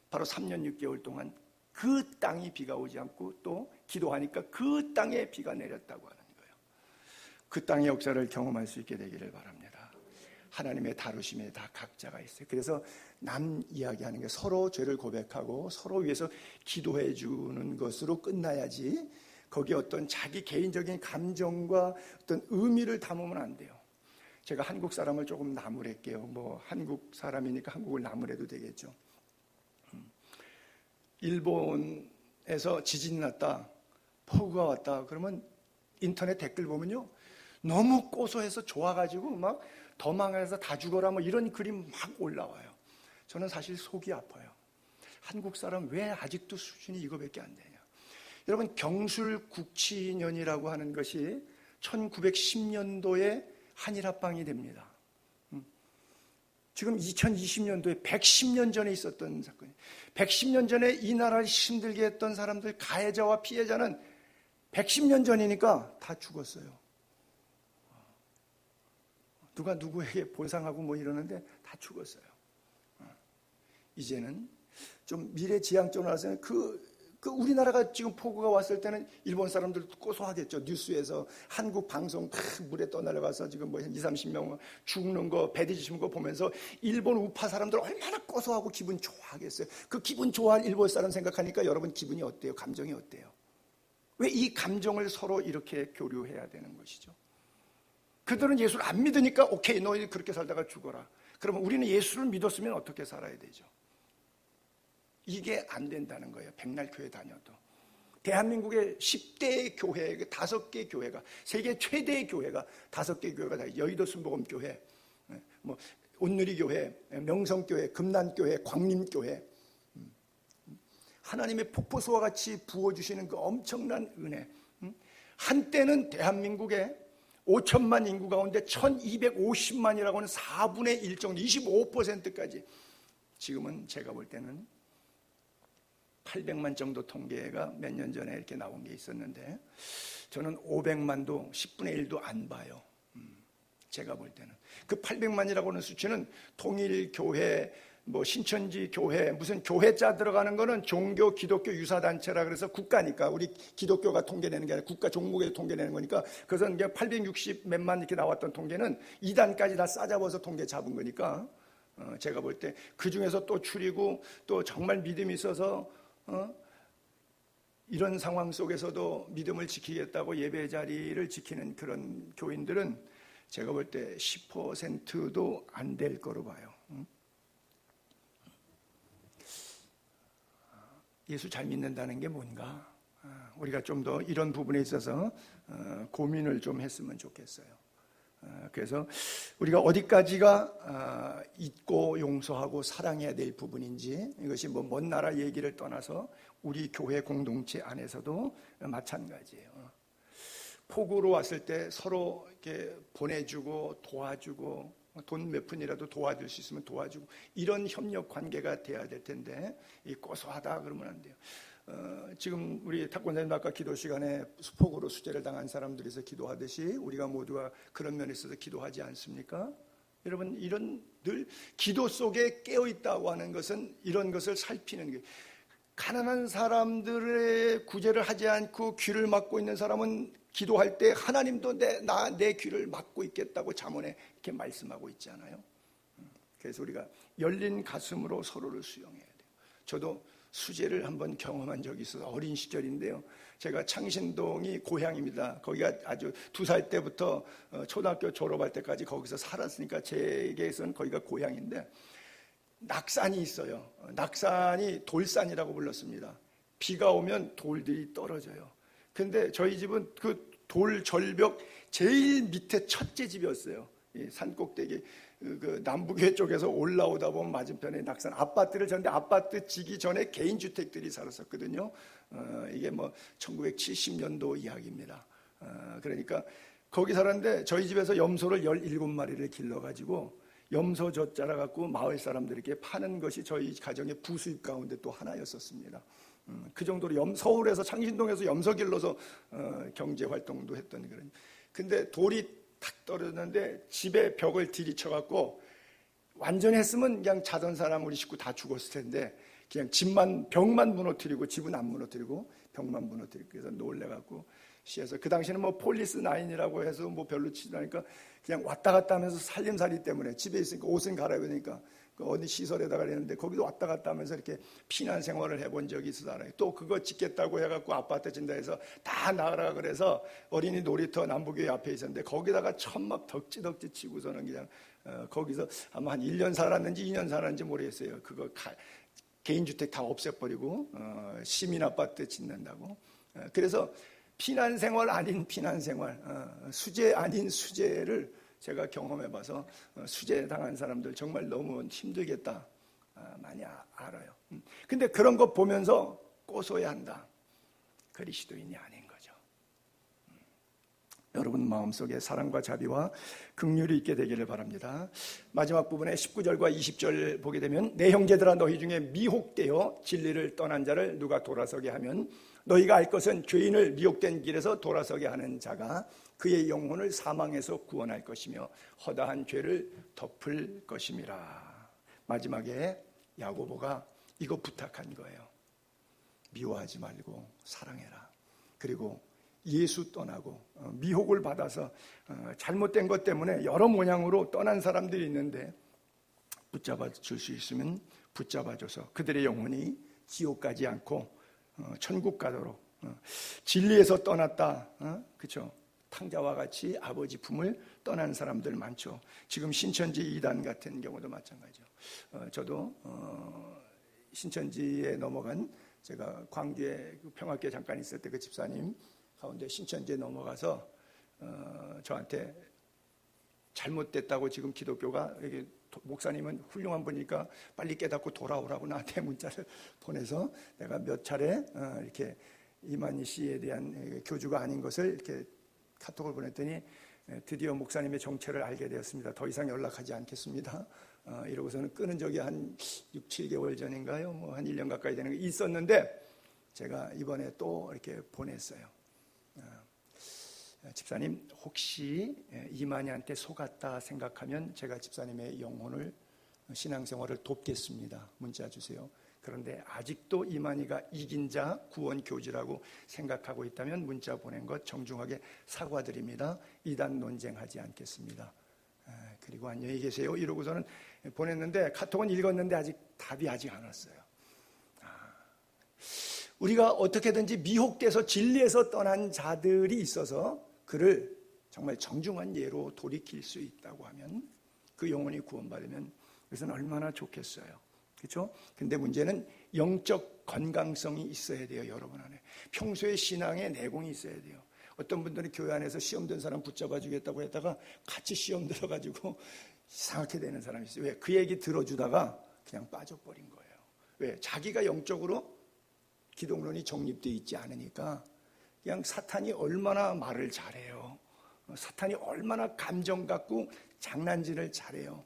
바로 3년 6개월 동안 그 땅이 비가 오지 않고, 또 기도하니까 그 땅에 비가 내렸다고 하는 거예요. 그 땅의 역사를 경험할 수 있게 되기를 바랍니다. 하나님의 다루심에 다 각자가 있어요. 그래서 남 이야기하는 게 서로 죄를 고백하고 서로 위해서 기도해 주는 것으로 끝나야지, 거기에 어떤 자기 개인적인 감정과 어떤 의미를 담으면 안 돼요. 제가 한국 사람을 조금 나무랄게요. 뭐 한국 사람이니까 한국을 나무래도 되겠죠. 일본에서 지진이 났다, 폭우가 왔다, 그러면 인터넷 댓글 보면요, 너무 고소해서 좋아가지고 막 더 망해서 다 죽어라, 뭐 이런 글이 막 올라와요. 저는 사실 속이 아파요. 한국 사람 왜 아직도 수준이 이거밖에 안 되냐. 여러분, 경술국치년이라고 하는 것이 1910년도에 한일합방이 됩니다. 지금 2020년도에 110년 전에 있었던 사건이에요. 110년 전에 이 나라를 힘들게 했던 사람들, 가해자와 피해자는 110년 전이니까 다 죽었어요. 누가 누구에게 보상하고 뭐 이러는데 다 죽었어요. 이제는 좀 미래지향적으로 나서는 우리나라가 지금 폭우가 왔을 때는 일본 사람들도 고소하겠죠. 뉴스에서 한국 방송 다 물에 떠내려가서 지금 뭐 20-30명 죽는 거, 배 뒤집는 거 보면서 일본 우파 사람들 얼마나 고소하고 기분 좋아하겠어요. 그 기분 좋아할 일본 사람 생각하니까 여러분 기분이 어때요? 감정이 어때요? 왜 이 감정을 서로 이렇게 교류해야 되는 것이죠? 그들은 예수를 안 믿으니까 오케이, 너희 그렇게 살다가 죽어라. 그러면 우리는 예수를 믿었으면 어떻게 살아야 되죠? 이게 안 된다는 거예요. 백날 교회 다녀도. 대한민국의 10대 교회, 5개 교회가, 세계 최대의 교회가 5개 교회가 다, 여의도 순복음교회, 뭐 온누리교회, 명성교회, 금난교회, 광림교회, 하나님의 폭포수와 같이 부어주시는 그 엄청난 은혜. 한때는 대한민국의 5천만 인구 가운데 1250만이라고 하는 4분의 1 정도, 25%까지. 지금은 제가 볼 때는 800만 정도 통계가 몇 년 전에 이렇게 나온 게 있었는데, 저는 500만도 10분의 1도 안 봐요. 제가 볼 때는. 그 800만이라고 하는 수치는 통일교회, 뭐 신천지 교회, 무슨 교회자 들어가는 거는 종교 기독교 유사단체라 그래서 국가니까, 우리 기독교가 통계내는 게 아니라 국가 종목에서 통계내는 거니까, 그래서 이제 860 몇만 이렇게 나왔던 통계는 2단까지 다 싸잡아서 통계 잡은 거니까, 제가 볼 때 그 중에서 또 추리고 또 정말 믿음이 있어서 이런 상황 속에서도 믿음을 지키겠다고 예배 자리를 지키는 그런 교인들은 제가 볼 때 10%도 안 될 거로 봐요. 예수 잘 믿는다는 게 뭔가, 우리가 좀 더 이런 부분에 있어서 고민을 좀 했으면 좋겠어요. 그래서 우리가 어디까지가 잊고 용서하고 사랑해야 될 부분인지, 이것이 뭐 먼 나라 얘기를 떠나서 우리 교회 공동체 안에서도 마찬가지예요. 폭우로 왔을 때 서로 이렇게 보내주고 도와주고, 돈 몇 푼이라도 도와줄 수 있으면 도와주고, 이런 협력 관계가 돼야 될 텐데, 이 고소하다 그러면 안 돼요. 지금 우리 탁권사님 아까 기도 시간에 수폭으로 수재를 당한 사람들에서 기도하듯이 우리가 모두가 그런 면에 있어서 기도하지 않습니까? 여러분, 이런 늘 기도 속에 깨어있다고 하는 것은 이런 것을 살피는 게, 가난한 사람들의 구제를 하지 않고 귀를 막고 있는 사람은 기도할 때 하나님도 내 귀를 막고 있겠다고 잠언에 이렇게 말씀하고 있잖아요. 그래서 우리가 열린 가슴으로 서로를 수용해야 돼요. 저도 수재를 한번 경험한 적이 있어서 어린 시절인데요. 제가 창신동이 고향입니다. 거기가 아주 2살 때부터 초등학교 졸업할 때까지 거기서 살았으니까 제게서는 거기가 고향인데, 낙산이 있어요. 낙산이 돌산이라고 불렀습니다. 비가 오면 돌들이 떨어져요. 근데 저희 집은 그 돌 절벽 제일 밑에 첫째 집이었어요. 이 산꼭대기 그 남북해 쪽에서 올라오다 보면 맞은편에 낙산 아파트를 졌는데, 아파트 지기 전에 개인주택들이 살았었거든요. 이게 뭐 1970년도 이야기입니다. 그러니까 거기 살았는데 저희 집에서 염소를 17마리를 길러가지고 염소젖 자라갖고 마을 사람들에게 파는 것이 저희 가정의 부수입 가운데 또 하나였었습니다. 그 정도로 서울에서 창신동에서 염소 길러서 경제 활동도 했던 그런. 근데 돌이 탁 떨어졌는데 집에 벽을 들이쳐갖고 완전히 했으면 그냥 자던 사람 우리 식구 다 죽었을 텐데, 그냥 벽만 무너뜨리고 집은 안 무너뜨리고 벽만 무너뜨리고, 그래서 놀래갖고 시에서 그 당시에는 뭐 폴리스 9이라고 해서 뭐 별로 치지 않으니까 그냥 왔다 갔다 하면서 살림살이 때문에 집에 있으니까 옷은 갈아입으니까 되니까 어디 시설에다가 그랬는데, 거기도 왔다 갔다 하면서 이렇게 피난 생활을 해본 적이 있어서 알아요. 또 그거 짓겠다고 해갖고 아파트 진다 해서 다 나가라 그래서 어린이 놀이터 남북교회 앞에 있었는데, 거기다가 천막 덕지덕지 치고서는 그냥 거기서 아마 한 1년 살았는지 2년 살았는지 모르겠어요. 그거 개인주택 다 없애버리고 시민아파트 짓는다고. 그래서 피난생활 아닌 피난생활, 수재 아닌 수재를 제가 경험해봐서 수재 당한 사람들 정말 너무 힘들겠다 많이 알아요. 근데 그런 거 보면서 꼬소야 한다. 그리스도인이 아닌 거죠. 여러분 마음속에 사랑과 자비와 긍휼이 있게 되기를 바랍니다. 마지막 부분에 19절과 20절 보게 되면, 내 형제들아 너희 중에 미혹되어 진리를 떠난 자를 누가 돌아서게 하면 너희가 알 것은 죄인을 미혹된 길에서 돌아서게 하는 자가 그의 영혼을 사망에서 구원할 것이며 허다한 죄를 덮을 것임이라. 마지막에 야고보가 이거 부탁한 거예요. 미워하지 말고 사랑해라. 그리고 예수 떠나고 미혹을 받아서 잘못된 것 때문에 여러 모양으로 떠난 사람들이 있는데, 붙잡아 줄 수 있으면 붙잡아줘서 그들의 영혼이 지옥 가지 않고 천국 가도록, 진리에서 떠났다, 그렇죠? 탕자와 같이 아버지 품을 떠난 사람들 많죠. 지금 신천지 이단 같은 경우도 마찬가지죠. 저도 신천지에 넘어간, 제가 광주에 평화교회 잠깐 있을 때 그 집사님 가운데 신천지에 넘어가서 저한테 잘못됐다고, 지금 기독교가 이게 목사님은 훌륭한 분이니까 빨리 깨닫고 돌아오라고 나한테 문자를 보내서 내가 몇 차례 이렇게 이만희 씨에 대한 교주가 아닌 것을 이렇게 카톡을 보냈더니, 드디어 목사님의 정체를 알게 되었습니다. 더 이상 연락하지 않겠습니다. 이러고서는 끊은 적이 한 6, 7개월 전인가요? 뭐 한 1년 가까이 되는 게 있었는데, 제가 이번에 또 이렇게 보냈어요. 집사님, 혹시 이만희한테 속았다 생각하면 제가 집사님의 영혼을, 신앙생활을 돕겠습니다. 문자 주세요. 그런데 아직도 이만희가 이긴 자 구원 교주라고 생각하고 있다면 문자 보낸 것 정중하게 사과드립니다. 이단 논쟁하지 않겠습니다. 그리고 안녕히 계세요. 이러고서는 보냈는데, 카톡은 읽었는데 아직 답이 아직 안 왔어요. 우리가 어떻게든지 미혹돼서 진리에서 떠난 자들이 있어서 그를 정말 정중한 예로 돌이킬 수 있다고 하면, 그 영혼이 구원받으면 그것은 얼마나 좋겠어요. 그렇죠? 근데 문제는 영적 건강성이 있어야 돼요. 여러분 안에 평소에 신앙의 내공이 있어야 돼요. 어떤 분들은 교회 안에서 시험 든 사람 붙잡아 주겠다고 했다가 같이 시험 들어가지고 이상하게 되는 사람이 있어요. 왜? 그 얘기 들어주다가 그냥 빠져버린 거예요. 왜? 자기가 영적으로 기독론이 정립되어 있지 않으니까 그냥 사탄이 얼마나 말을 잘해요. 사탄이 얼마나 감정 갖고 장난질을 잘해요.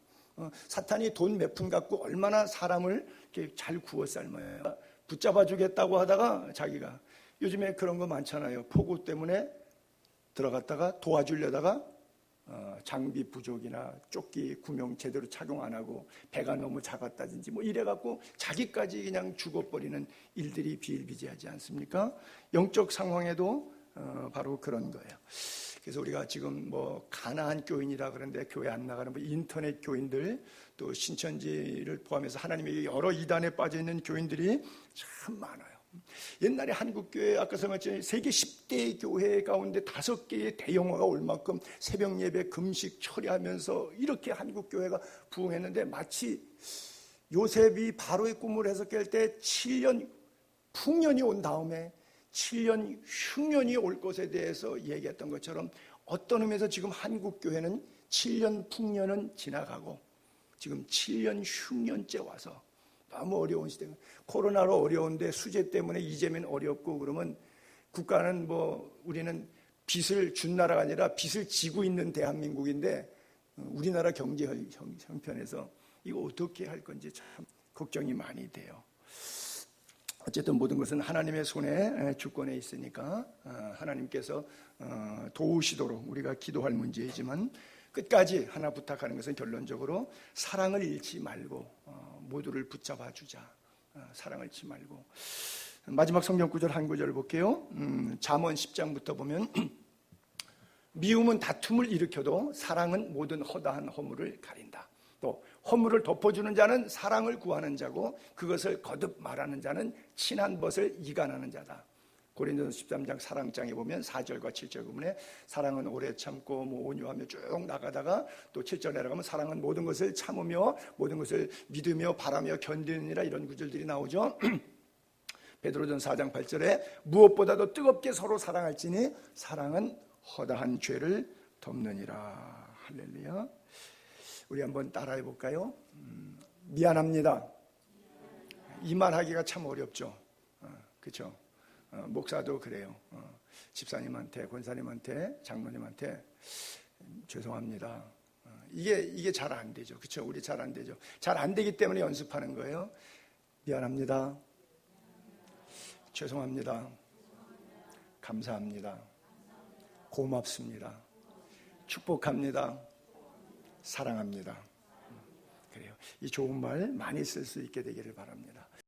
사탄이 돈 몇 푼 갖고 얼마나 사람을 이렇게 잘 구워 삶아요. 붙잡아 주겠다고 하다가 자기가 요즘에 그런 거 많잖아요. 폭우 때문에 들어갔다가 도와주려다가 장비 부족이나 조끼 구명 제대로 착용 안 하고 배가 너무 작았다든지 뭐 이래갖고 자기까지 그냥 죽어버리는 일들이 비일비재하지 않습니까? 영적 상황에도 바로 그런 거예요. 그래서 우리가 지금 뭐 가나안 교인이라 그러는데 교회 안 나가는 뭐 인터넷 교인들 또 신천지를 포함해서 하나님에게 여러 이단에 빠져 있는 교인들이 참 많아요. 옛날에 한국교회 아까 설명했지만 세계 10대 교회 가운데 5개의 대형화가 올 만큼 새벽 예배 금식 처리하면서 이렇게 한국교회가 부흥했는데 마치 요셉이 바로의 꿈을 해석할 때 7년 풍년이 온 다음에 7년 흉년이 올 것에 대해서 얘기했던 것처럼 어떤 의미에서 지금 한국교회는 7년 풍년은 지나가고 지금 7년 흉년째 와서 너무 어려운 시대. 코로나로 어려운데 수재 때문에 이재명 어렵고 그러면 국가는 뭐 우리는 빚을 준 나라가 아니라 빚을 지고 있는 대한민국인데 우리나라 경제 형편에서 이거 어떻게 할 건지 참 걱정이 많이 돼요. 어쨌든 모든 것은 하나님의 손에 주권에 있으니까 하나님께서 도우시도록 우리가 기도할 문제이지만 끝까지 하나 부탁하는 것은 결론적으로 사랑을 잃지 말고 모두를 붙잡아 주자. 사랑을 잃지 말고. 마지막 성경 구절 한 구절 볼게요. 잠언 10장부터 보면 미움은 다툼을 일으켜도 사랑은 모든 허다한 허물을 가린다. 또 허물을 덮어주는 자는 사랑을 구하는 자고 그것을 거듭 말하는 자는 친한 것을 이간하는 자다. 고린도전서 13장 사랑장에 보면 4절과 7절 부분에 사랑은 오래 참고 뭐 온유하며 쭉 나가다가 또 7절 내려가면 사랑은 모든 것을 참으며 모든 것을 믿으며 바라며 견디느니라 이런 구절들이 나오죠. 베드로전서 4장 8절에 무엇보다도 뜨겁게 서로 사랑할지니 사랑은 허다한 죄를 덮느니라. 할렐루야. 우리 한번 따라해 볼까요? 미안합니다. 이 말하기가 참 어렵죠. 그렇죠? 목사도 그래요. 집사님한테, 권사님한테, 장로님한테 죄송합니다. 이게 잘 안 되죠. 그렇죠? 우리 잘 안 되죠. 잘 안 되기 때문에 연습하는 거예요. 미안합니다. 죄송합니다. 감사합니다. 고맙습니다. 축복합니다. 사랑합니다. 그래요. 이 좋은 말 많이 쓸 수 있게 되기를 바랍니다.